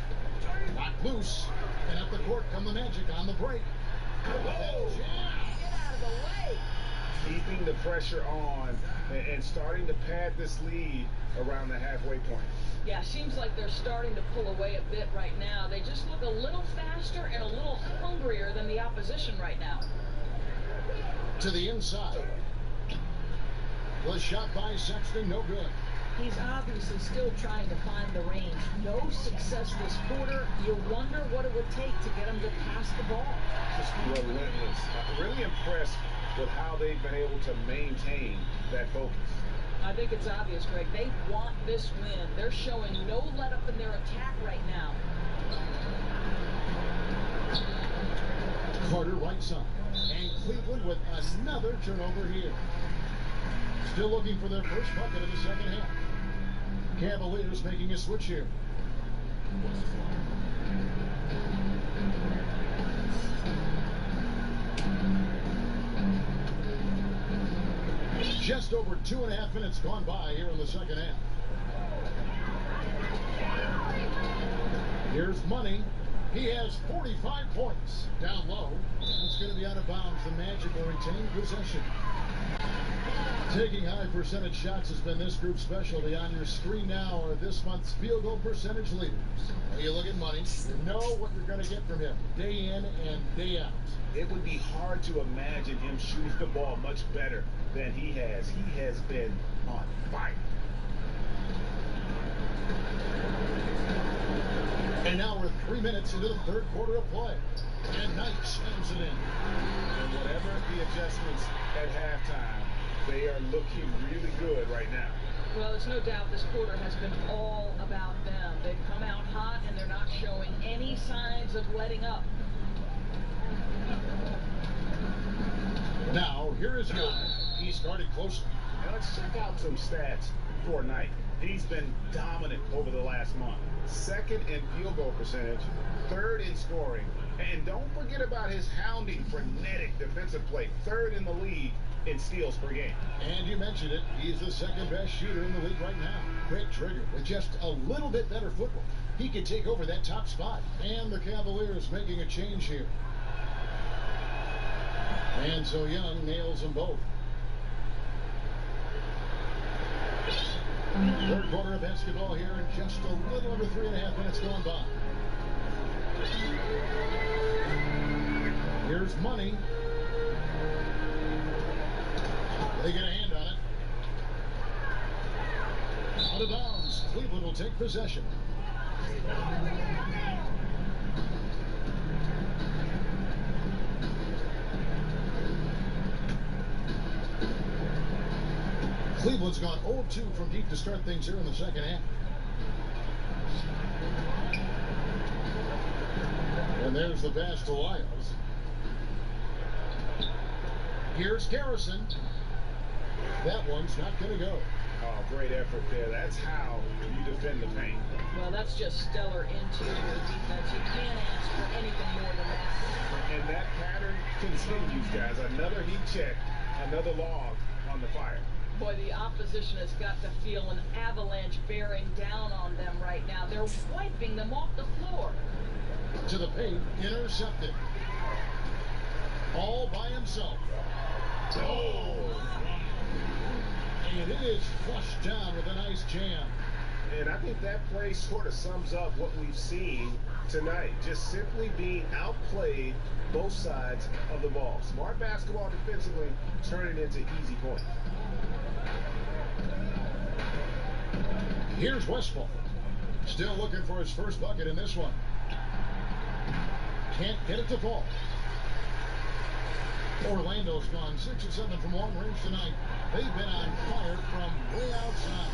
Knocked loose. And up the court come the Magic on the break. Whoa! Get out of the way. Keeping the pressure on and starting to pad this lead around the halfway point. Yeah, seems like they're starting to pull away a bit right now. They just look a little faster and a little hungrier than the opposition right now. To the inside. The shot by Sexton, no good. He's obviously still trying to find the range. No success this quarter. You wonder what it would take to get him to pass the ball. Just relentless. Really impressed with how they've been able to maintain that focus. I think it's obvious, Greg. They want this win. They're showing no let up in their attack right now. Carter right side. And Cleveland with another turnover here. Still looking for their first bucket of the second half. Cavaliers making a switch here. Just over 2.5 minutes gone by here in the second half. Here's Money. He has 45 points. Down low. That's going to be out of bounds. The Magic will retain possession. Taking high percentage shots has been this group's specialty. On your screen now are this month's field goal percentage leaders. When you look at Money, you know what you're going to get from him day in and day out. It would be hard to imagine him shooting the ball much better than he has. He has been on fire. And now we're 3 minutes into the third quarter of play. And Knight slams it in. And whatever the adjustments at halftime, they are looking really good right now. Well, there's no doubt this quarter has been all about them. They've come out hot and they're not showing any signs of letting up. Now, here is Young. He's guarded closely. Now let's check out some stats for Knight. He's been dominant over the last month. Second in field goal percentage, third in scoring, and don't forget about his hounding, frenetic defensive play. Third in the league in steals per game. And you mentioned it, he's the second best shooter in the league right now. Great trigger with just a little bit better footwork. He could take over that top spot. And the Cavaliers making a change here. And so Young nails them both. Third quarter of basketball here, and just a little over 3.5 minutes gone by. Here's Money. They get a hand on it. Out of bounds. Cleveland will take possession. Cleveland's gone 0-2 from deep to start things here in the second half. And there's the pass to Lyles. Here's Garrison. That one's not going to go. Oh, great effort there. That's how you defend the paint. Well, that's just stellar interior defense. You can't ask for anything more than that. And that pattern continues, guys. Another heat check, another log on the fire. Boy, the opposition has got to feel an avalanche bearing down on them right now. They're wiping them off the floor. To the paint, intercepted. All by himself. Oh! And it is flushed down with a nice jam. And I think that play sort of sums up what we've seen tonight. Just simply being outplayed both sides of the ball. Smart basketball defensively, turning into easy points. Here's Westphal. Still looking for his first bucket in this one. Can't get it to fall. Orlando's gone 6 of 7 from long range tonight. They've been on fire from way outside.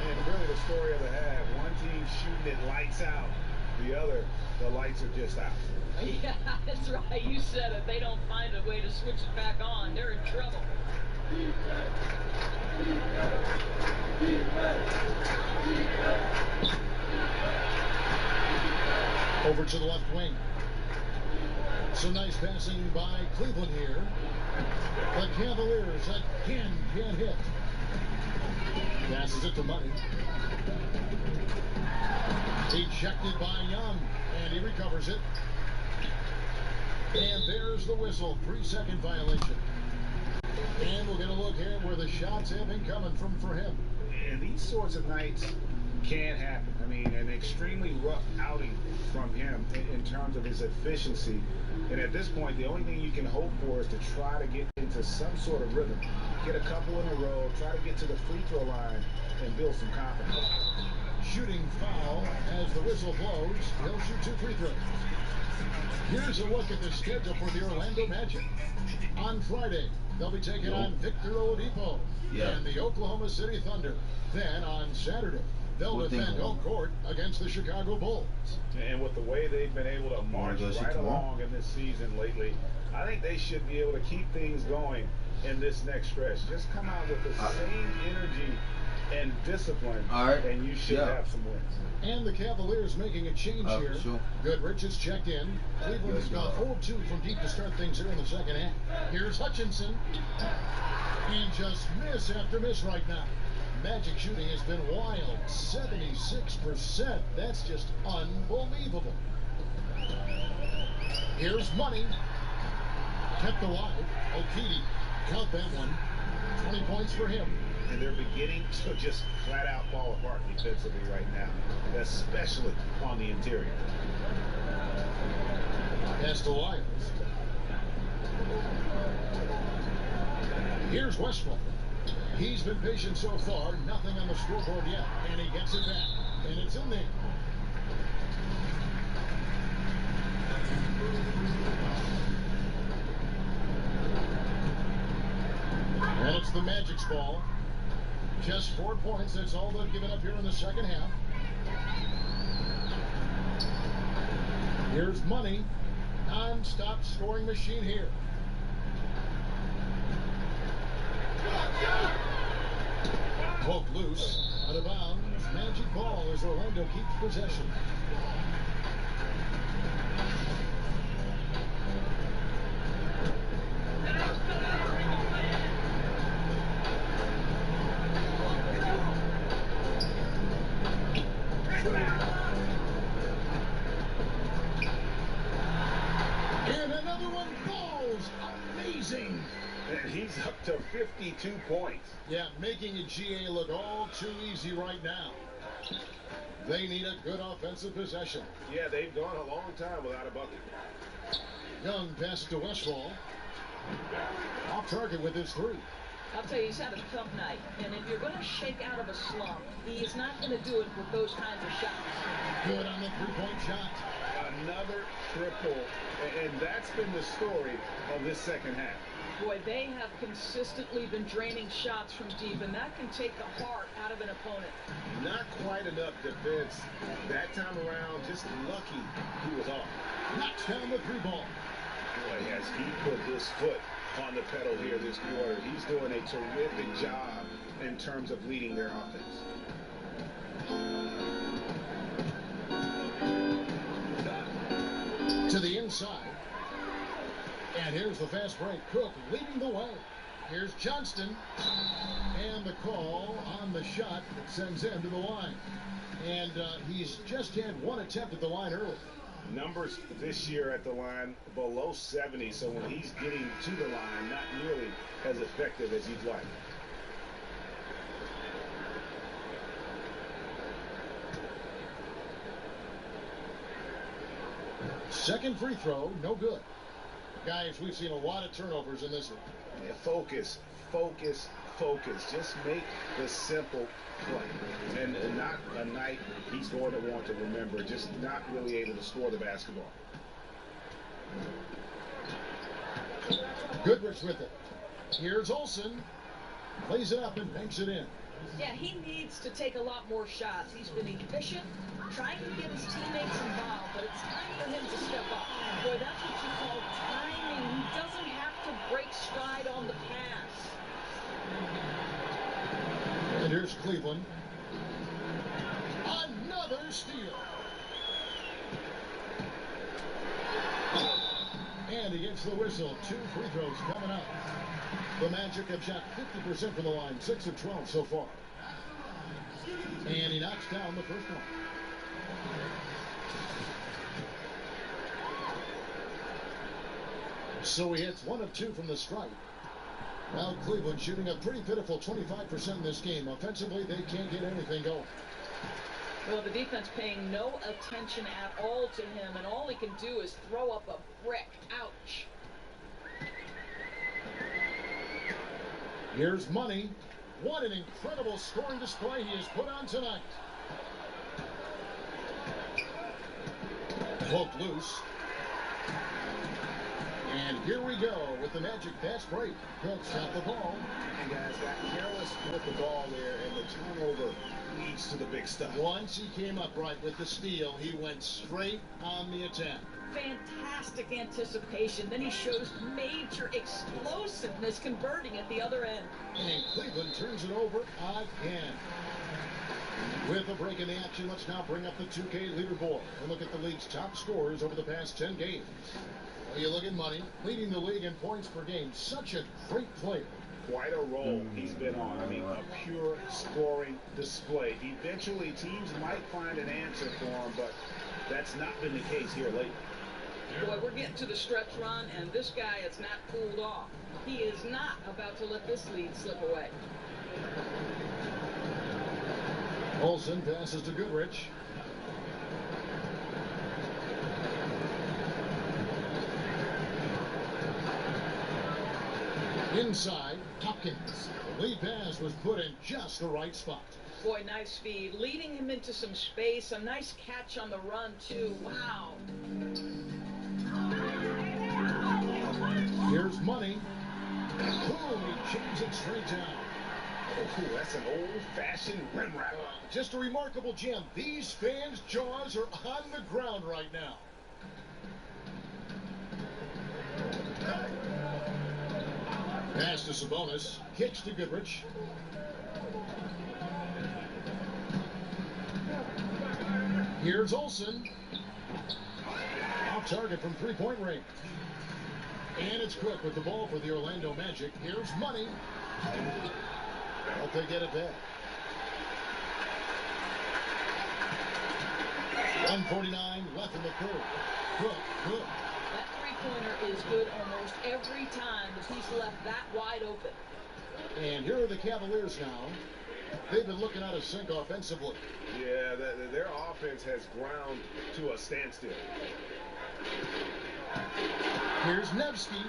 And really the story of the half. One team shooting it lights out. The other, the lights are just out. Yeah, that's right. You said it. They don't find a way to switch it back on. They're in trouble. Over to the left wing. Some nice passing by Cleveland here. The Cavaliers again can't hit. Passes it to Money. Ejected by Young, and he recovers it. And there's the whistle. 3-second violation. And we'll get a look here where the shots have been coming from for him. And these sorts of nights can happen. I mean, and extremely rough outing from him in terms of his efficiency. And at this point, the only thing you can hope for is to try to get into some sort of rhythm. Get a couple in a row, try to get to the free throw line, and build some confidence. Shooting foul as the whistle blows. He'll shoot 2 free throws. Here's a look at the schedule for the Orlando Magic. On Friday, they'll be taking on Victor Oladipo and the Oklahoma City Thunder. Then on Saturday, they'll defend home court against the Chicago Bulls. And with the way they've been able to march right along in this season lately, I think they should be able to keep things going in this next stretch. Just come out with the same energy and discipline, and you should have some wins. And the Cavaliers making a change here. Sure. Goodrich has checked in. Cleveland has gone 0-2 from deep to start things here in the second half. Here's Hutchinson. And just miss after miss right now. Magic shooting has been wild. 76%. That's just unbelievable. Here's Money. Kept alive. Okidi. Count that one. 20 points for him. And they're beginning to just flat out fall apart defensively right now, especially on the interior. Pass to Lyles. Here's Westbrook. He's been patient so far, nothing on the scoreboard yet, and he gets it back, and it's in there. And it's the Magic's ball. Just 4 points, that's all they've given up here in the second half. Here's Money. Non-stop scoring machine here. Poked loose, out of bounds. Magic ball as Orlando keeps possession. And another one falls. Amazing. And he's up to 52 points. Yeah, making a GA look all too easy right now. They need a good offensive possession. Yeah, they've gone a long time without a bucket. Young passes to Westball. Off target with his 3. I'll tell you, he's had a tough night. And if you're going to shake out of a slump, he is not going to do it with those kinds of shots. Good on the 3-point shot. Another triple. And that's been the story of this second half. Boy, they have consistently been draining shots from deep, and that can take the heart out of an opponent. Not quite enough defense that time around. Just lucky he was off. Knocks down the 3-ball. Boy, has he put his foot on the pedal here this quarter. He's doing a terrific job in terms of leading their offense. To the inside. And here's the fast break. Cook leading the way. Here's Johnston. And the call on the shot that sends him to the line. And he's just had 1 attempt at the line early. Numbers this year at the line below 70, so when he's getting to the line, not nearly as effective as you'd like. Second free throw, no good. Guys, we've seen a lot of turnovers in this one. Yeah, focus, focus, focus. Just make the simple play. And not a night he's going to want to remember. Just not really able to score the basketball. Goodrich with it. Here's Olsen. Plays it up and banks it in. Yeah, he needs to take a lot more shots. He's been efficient, trying to get his teammates involved, but it's time for him to step up. Boy, that's what you call timing. He doesn't have to break stride on the pass. And here's Cleveland. Another steal. And he gets the whistle. 2 free throws coming up. The Magic have shot 50% from the line, 6 of 12 so far. And he knocks down the first one. So he hits 1 of 2 from the stripe. Well, Cleveland shooting a pretty pitiful 25% in this game. Offensively, they can't get anything going. Well, the defense paying no attention at all to him, and all he can do is throw up a brick. Ouch. Here's money. What an incredible scoring display he has put on tonight. Poked loose. And here we go with the Magic fast break. Cooks got the ball. And guys got careless with the ball there, and the turnover leads to the big stuff. Once he came upright with the steal, he went straight on the attack. Fantastic anticipation. Then he shows major explosiveness converting at the other end. And Cleveland turns it over again. With a break in the action, let's now bring up the 2K leaderboard and look at the league's top scorers over the past 10 games. Well, you look at Money, leading the league in points per game. Such a great player. Quite a role he's been on. I mean, a pure scoring display. Eventually, teams might find an answer for him, but that's not been the case here lately. Boy, we're getting to the stretch run, and this guy is not cooled off. He is not about to let this lead slip away. Olsen passes to Goodrich. Inside, Hopkins. The lead pass was put in just the right spot. Boy, nice speed, leading him into some space. A nice catch on the run, too. Wow. Here's Money. Boom, he jams it straight down. Oh, that's an old-fashioned rim wrap. Just a remarkable jam. These fans' jaws are on the ground right now. Pass to Sabonis. Kicks to Goodrich. Here's Olsen. Off target from three-point range. And it's Quick with the ball for the Orlando Magic. Here's Money. Hope they get it back. 1:49 left in the third. Good. That three-pointer is good almost every time that he's left that wide open. And here are the Cavaliers now. They've been looking out of sync offensively. Yeah, their offense has ground to a standstill. Here's Nevsky.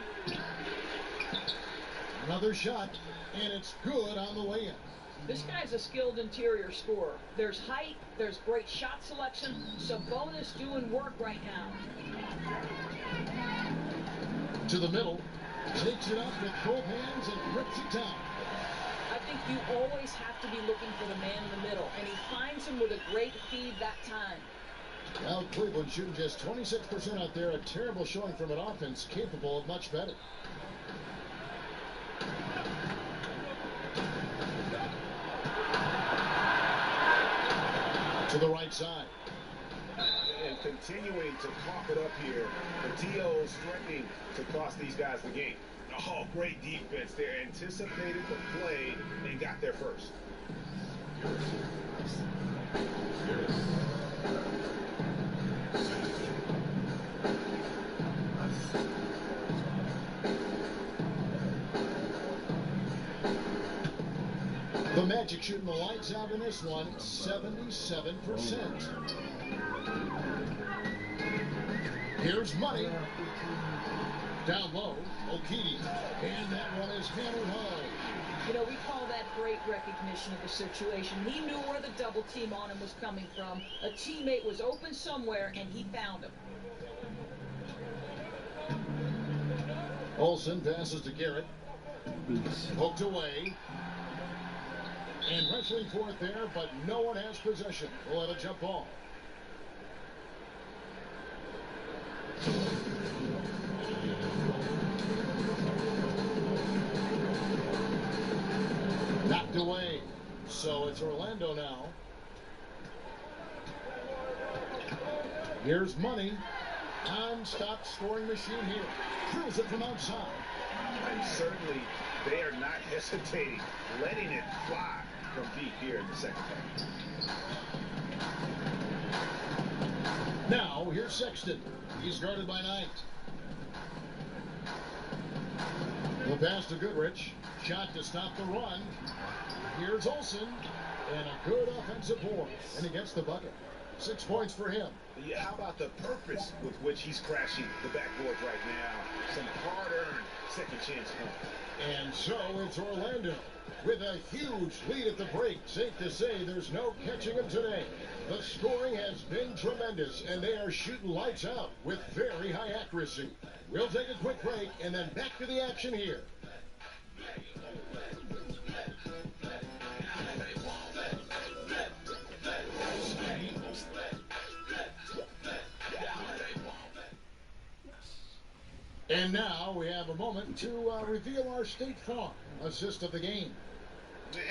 Another shot, and it's good on the way in. This guy's a skilled interior scorer. There's height, there's great shot selection. Sabonis doing work right now. To the middle, takes it up with both hands and rips it down. I think you always have to be looking for the man in the middle, and he finds him with a great feed that time. Well, Cleveland shooting just 26% out there. A terrible showing from an offense capable of much better. To the right side. And continuing to cough it up here. The TO's threatening to cost these guys the game. Oh, great defense there. Anticipated the play and got there first. The Magic shooting the lights out in this one, 77%. Here's Money. Down low, Okidi. And that one is hammered home. You know, we call that great recognition of the situation. He knew where the double team on him was coming from. A teammate was open somewhere, and he found him. Olsen passes to Garrett. Hooked away. And wrestling for it there, but no one has possession. We'll have a jump ball. Knocked away. So it's Orlando now. Here's Money. Non-stop scoring machine here. Drills it from outside. And certainly they are not hesitating, letting it fly from deep here in the second half. Now, here's Sexton. He's guarded by Knight. The pass to Goodrich. Shot to stop the run. Here's Olsen. And a good offensive board. And he gets the bucket. 6 points for him. Yeah, how about the purpose with which he's crashing the backboards right now? Some hard-earned second chance points. And so it's Orlando with a huge lead at the break. Safe to say there's no catching them today. The scoring has been tremendous, and they are shooting lights out with very high accuracy. We'll take a quick break and then back to the action here. And now we have a moment to reveal our State Farm assist of the game.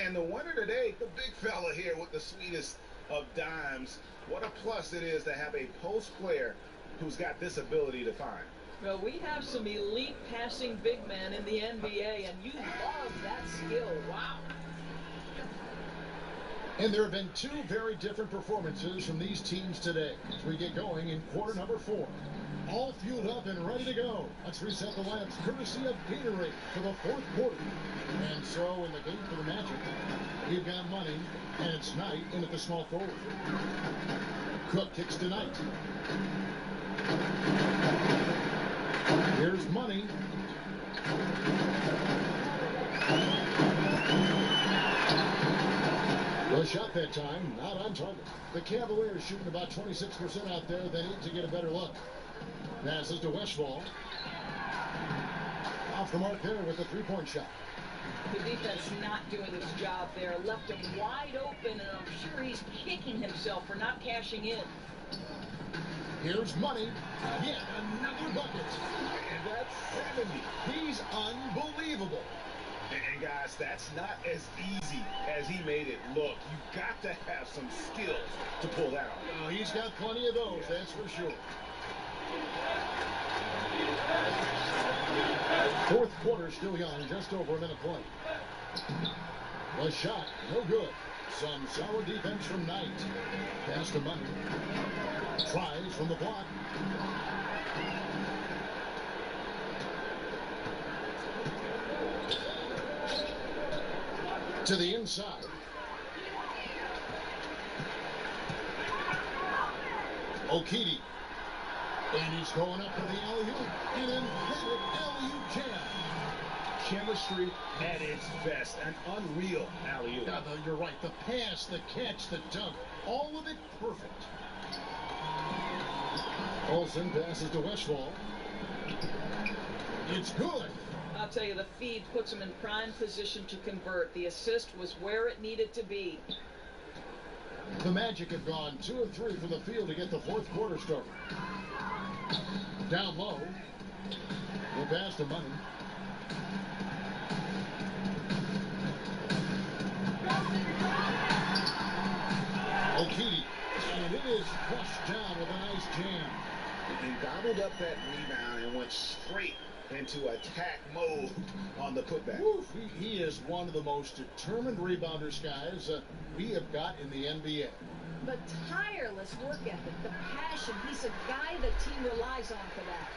And the winner today, the big fella here with the sweetest of dimes. What a plus it is to have a post player who's got this ability to find. Well, we have some elite passing big men in the NBA, and you love that skill. Wow. And there have been 2 very different performances from these teams today as we get going in quarter number 4. All fueled up and ready to go. Let's reset the lamps courtesy of Gatorade for the 4th quarter. And so in the game for the Magic, we've got money, and it's Knight in at the small forward. Cook kicks to Knight. Here's money. The shot that time, not on target. The Cavaliers shooting about 26% out there. They need to get a better look. Passes to Westfall. Off the mark there with a 3-point shot. The defense not doing its job there. Left him wide open, and I'm sure he's kicking himself for not cashing in. Here's money. Yet another bucket. And that's 70. He's unbelievable. And guys, that's not as easy as he made it look. You got to have some skills to pull that off. Oh, he's got plenty of those, that's for sure. 4th quarter still young, just over a minute play. The shot, no good. Some solid defense from Knight. Pass to Money. Tries from the block. To the inside. Okidi. And he's going up for the alley-oop. An emphatic alley-oop jam. Chemistry at its best. An unreal alley-oop. Yeah, you're right. The pass, the catch, the dunk. All of it perfect. Olsen passes to Westfall. It's good. I'll tell you, the feed puts him in prime position to convert. The assist was where it needed to be. The Magic have gone 2 of 3 from the field to get the 4th quarter started. Down low. The pass to Money. Okidi. And it is flushed down with a nice jam. He gobbled up that rebound and went straight into attack mode on the putback. Woof, he is one of the most determined rebounders, guys, we have got in the NBA. The tireless work ethic, the passion, he's a guy the team relies on for that.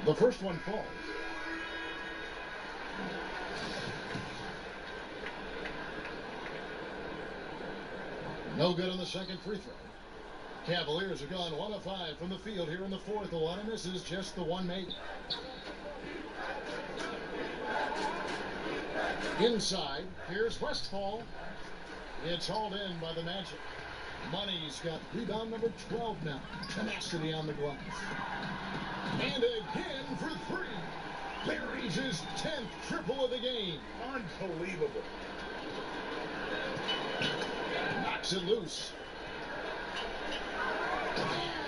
The first one falls. No good on the second free throw. Cavaliers have gone 1 of 5 from the field here in the 4th. A lot of misses, just the one made. Inside, here's Westfall. It's hauled in by the Magic. Money's got rebound number 12 now. Tenacity on the glass. And again for 3. Buries his 10th triple of the game. Unbelievable. Knocks it loose.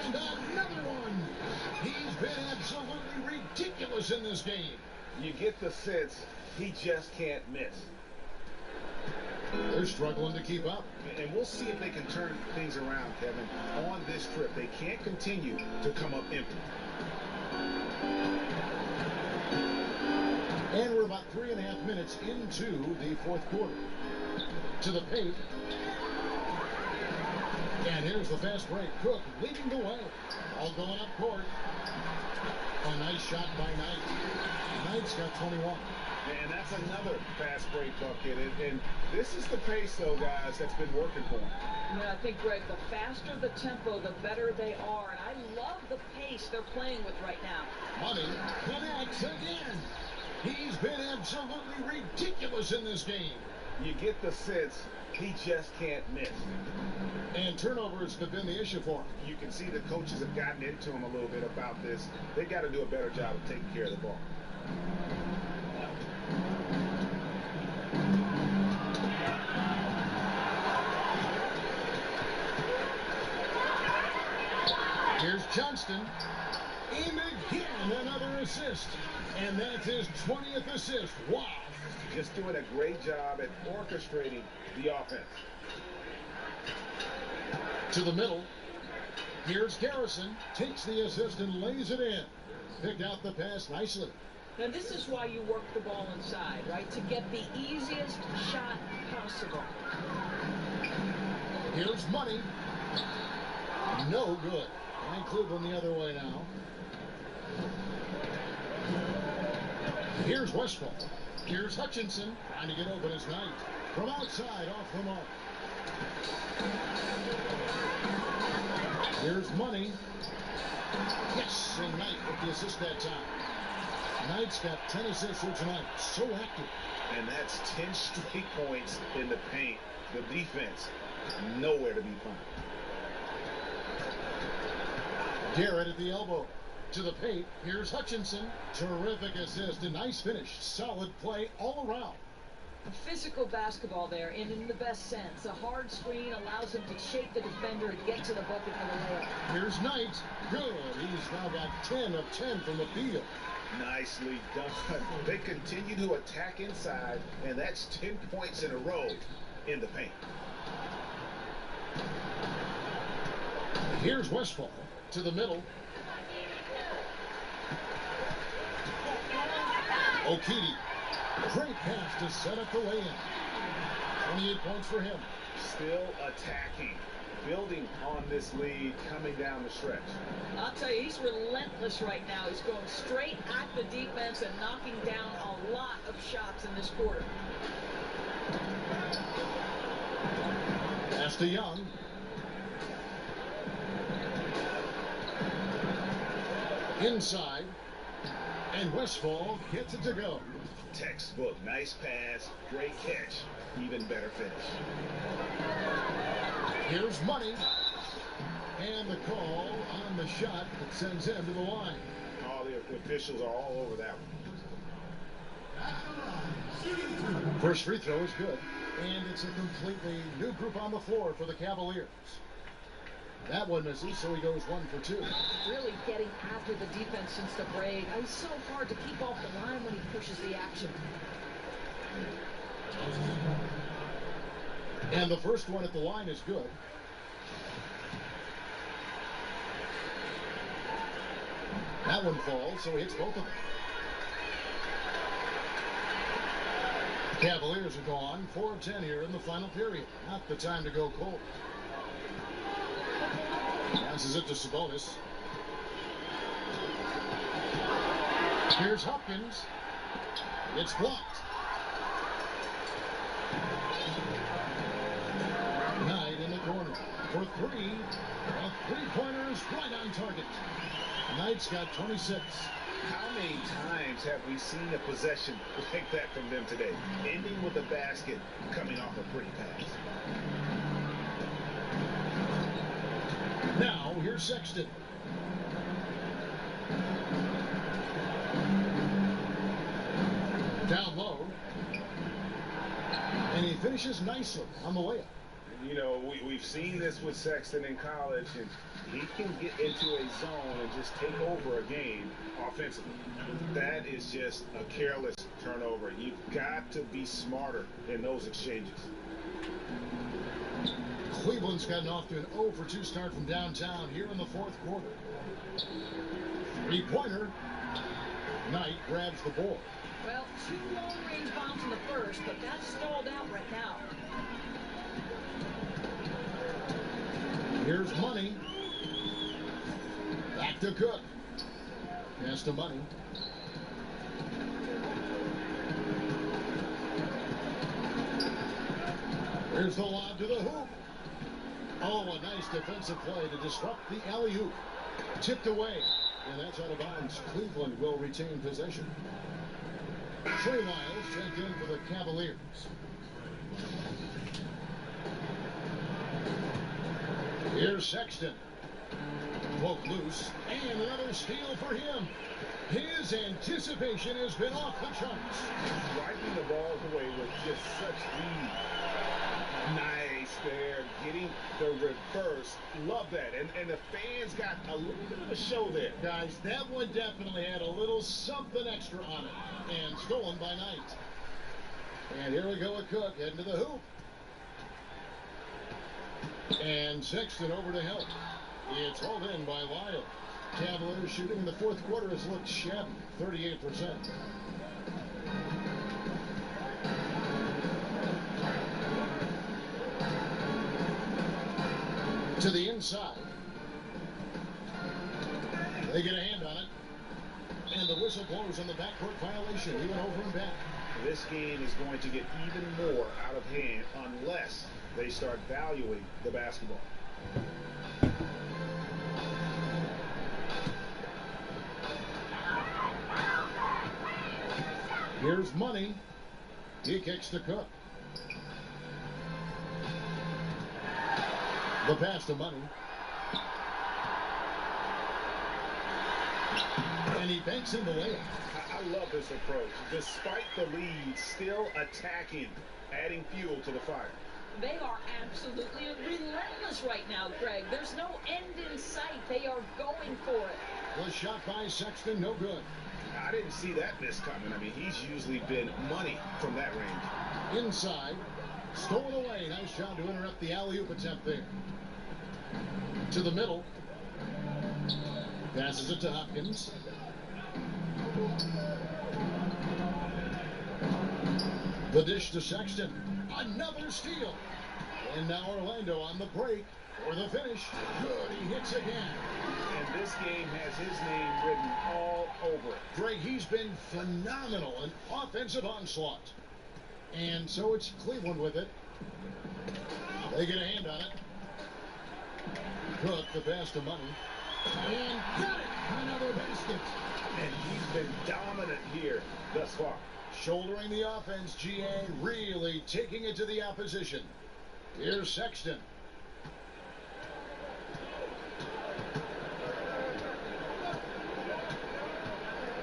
And another one. He's been absolutely ridiculous in this game. You get the sense he just can't miss. They're struggling to keep up. And we'll see if they can turn things around, Kevin, on this trip. They can't continue to come up empty. And we're about 3.5 minutes into the 4th quarter. To the paint. And here's the fast break. Cook leading the way. All going up court. A nice shot by Knight. Knight's got 21. And that's another fast break bucket. And this is the pace, though, guys, that's been working for him. Yeah, I think, Greg, the faster the tempo, the better they are. And I love the pace they're playing with right now. Money connects again. He's been absolutely ridiculous in this game. You get the sense he just can't miss. And turnovers have been the issue for him. You can see the coaches have gotten into him a little bit about this. They got to do a better job of taking care of the ball. Here's Johnston. And again, another assist. And that's his 20th assist. Wow. Just doing a great job at orchestrating the offense. To the middle. Here's Garrison. Takes the assist and lays it in. Picked out the pass nicely. Now, this is why you work the ball inside, right? To get the easiest shot possible. Here's Money. No good. And Cleveland the other way now. Here's Westphal. Here's Hutchinson. Trying to get open as Knight. From outside, off the mark. Here's Money. Yes, and Knight with the assist that time. Knight's got 10 assists here tonight. So active. And that's 10 straight points in the paint. The defense, nowhere to be found. Garrett at the elbow. To the paint. Here's Hutchinson. Terrific assist. A nice finish. Solid play all around. Physical basketball there, and in the best sense. A hard screen allows him to shake the defender and get to the bucket for the layup. Here's Knight. Good. He's now got 10 of 10 from the field. Nicely done. They continue to attack inside, and that's 10 points in a row in the paint. Here's Westphal. To the middle. Okidi. Great pass to set up the lay-in. 28 points for him. Still attacking, building on this lead coming down the stretch. I'll tell you, he's relentless right now. He's going straight at the defense and knocking down a lot of shots in this quarter. Pass to Young. Inside. And Westphal gets it to go. Textbook, nice pass, great catch, even better finish. Here's Money. And the call on the shot that sends him to the line. All the officials are all over that one. First free throw is good. And it's a completely new group on the floor for the Cavaliers. That one misses, so he goes 1 for 2. Really getting after the defense since the break. It's so hard to keep off the line when he pushes the action. And the first one at the line is good. That one falls, so he hits both of them. Cavaliers are gone. 4 of 10 here in the final period. Not the time to go cold. Passes it to Sabonis. Here's Hopkins. It's blocked. Knight in the corner for 3. A three-pointer is right on target. Knight's got 26. How many times have we seen a possession like that from them today? Ending with a basket, coming off a pretty pass. Now, here's Sexton. Down low. And he finishes nicely on the layup. You know, we've seen this with Sexton in college, and he can get into a zone and just take over a game offensively. That is just a careless turnover. You've got to be smarter in those exchanges. Cleveland's gotten off to an 0 for 2 start from downtown here in the fourth quarter. Three-pointer. Knight grabs the ball. Well, 2 long-range bombs in the first, but that's stalled out right now. Here's Money. Back to Cook. Pass to Money. Here's the lob to the hoop. Oh, a nice defensive play to disrupt the alley-oop. Tipped away, and that's out of bounds. Cleveland will retain possession. Trey Lyles checked in for the Cavaliers. Here's Sexton. Poked loose, and another steal for him. His anticipation has been off the charts. Wiping the balls away with just such ease. Nice there, getting the reverse. Love that. And the fans got a little bit of a show there. Guys, that one definitely had a little something extra on it. And stolen by Knight. And here we go with Cook heading to the hoop. And Sexton over to help. It's hauled in by Lyle. Cavaliers shooting in the fourth quarter has looked shabby, 38%. To the inside. They get a hand on it. And the whistle blows on the backcourt violation. He went over and back. This game is going to get even more out of hand unless they start valuing the basketball. Here's Money. He kicks to Cook. The pass to Money. And he banks in the layup. I love this approach. Despite the lead, still attacking, adding fuel to the fire. They are absolutely relentless right now, Greg. There's no end in sight. They are going for it. The shot by Sexton, no good. I didn't see that miss coming. I mean, he's usually been money from that range. Inside, stolen away. Nice job to interrupt the alley-oop attempt there. To the middle. Passes it to Hopkins. The dish to Sexton. Another steal. And now Orlando on the break for the finish. Good, he hits again. And this game has his name written all over it. Greg, he's been phenomenal. An offensive onslaught. And so it's Cleveland with it. They get a hand on it. Cook, the pass to Money. And got it! Another basket. And he's been dominant here thus far. Shouldering the offense, GA really taking it to the opposition. Here's Sexton.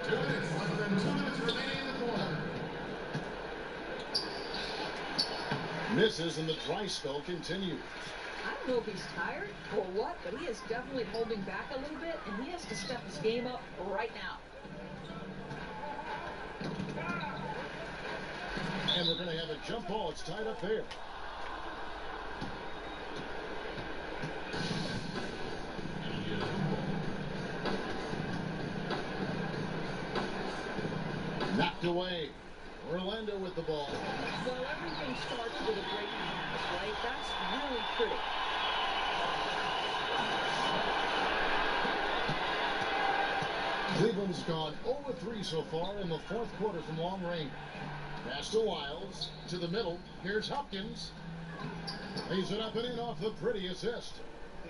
Less than 2 minutes remaining in the quarter. Misses and the dry spell continues. I don't know if he's tired or what, but he is definitely holding back a little bit, and he has to step his game up right now. And we're going to have a jump ball. It's tied up there. Knocked away. Orlando with the ball. Well, everything starts with a great pass, right? That's really pretty. Cleveland's gone 0-3 so far in the fourth quarter from long range. Pass to Lyles, to the middle. Here's Hopkins. Lays it up and in off the pretty assist.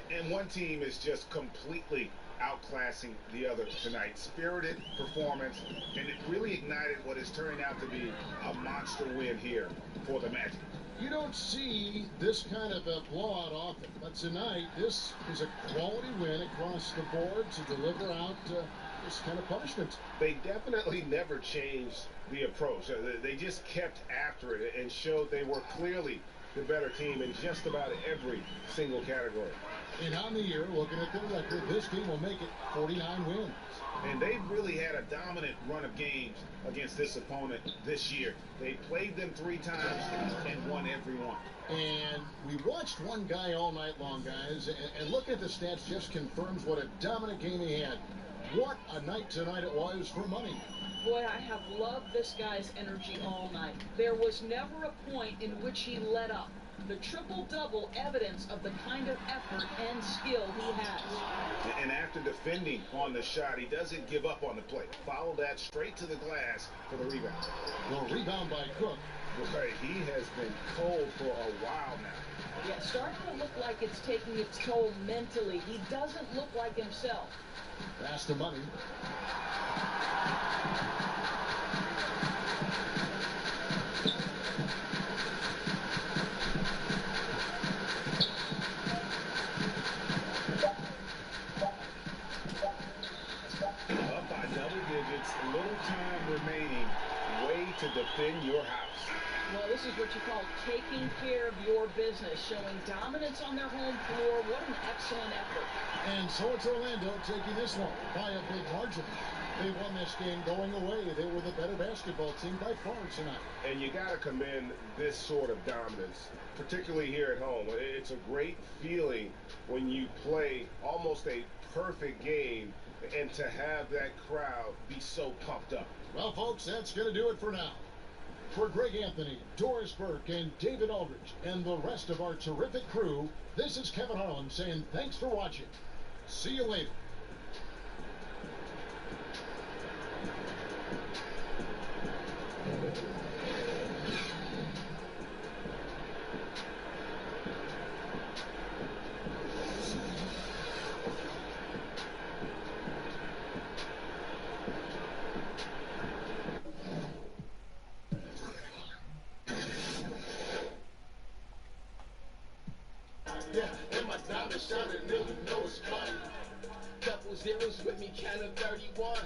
And one team is just completely outclassing the other tonight. Spirited performance, and it really ignited what is turning out to be a monster win here for the Magic. You don't see this kind of a blowout often, but tonight this is a quality win across the board to deliver out this kind of punishment. They definitely never changed the approach. They just kept after it and showed they were clearly the better team in just about every single category. And on the year, looking at their record, this team will make it 49 wins. And they've really had a dominant run of games against this opponent this year. They played them 3 times and won every one. And we watched one guy all night long, guys, and looking at the stats just confirms what a dominant game he had. What a night tonight it was for Money. Boy, I have loved this guy's energy all night. There was never a point in which he let up. The triple-double evidence of the kind of effort and skill he has. And after defending on the shot, he doesn't give up on the play. Follow that straight to the glass for the rebound. The rebound by Cook. Right, he has been cold for a while now. Yeah, starting to look like it's taking its toll mentally. He doesn't look like himself. Pass to Money. Up by double digits, little time remaining. Way to defend your house. Well, this is what you call taking care of your business, showing dominance on their home floor. What an excellent effort. And so it's Orlando taking this one by a big margin. They won this game going away. They were the better basketball team by far tonight. And you got to commend this sort of dominance, particularly here at home. It's a great feeling when you play almost a perfect game and to have that crowd be so pumped up. Well, folks, that's going to do it for now. For Greg Anthony, Doris Burke, and David Aldridge, and the rest of our terrific crew, this is Kevin Harlan saying thanks for watching. See you later. Yeah, and my diamond shining, nigga, know it's funny. Couple zeros with me, count of 31.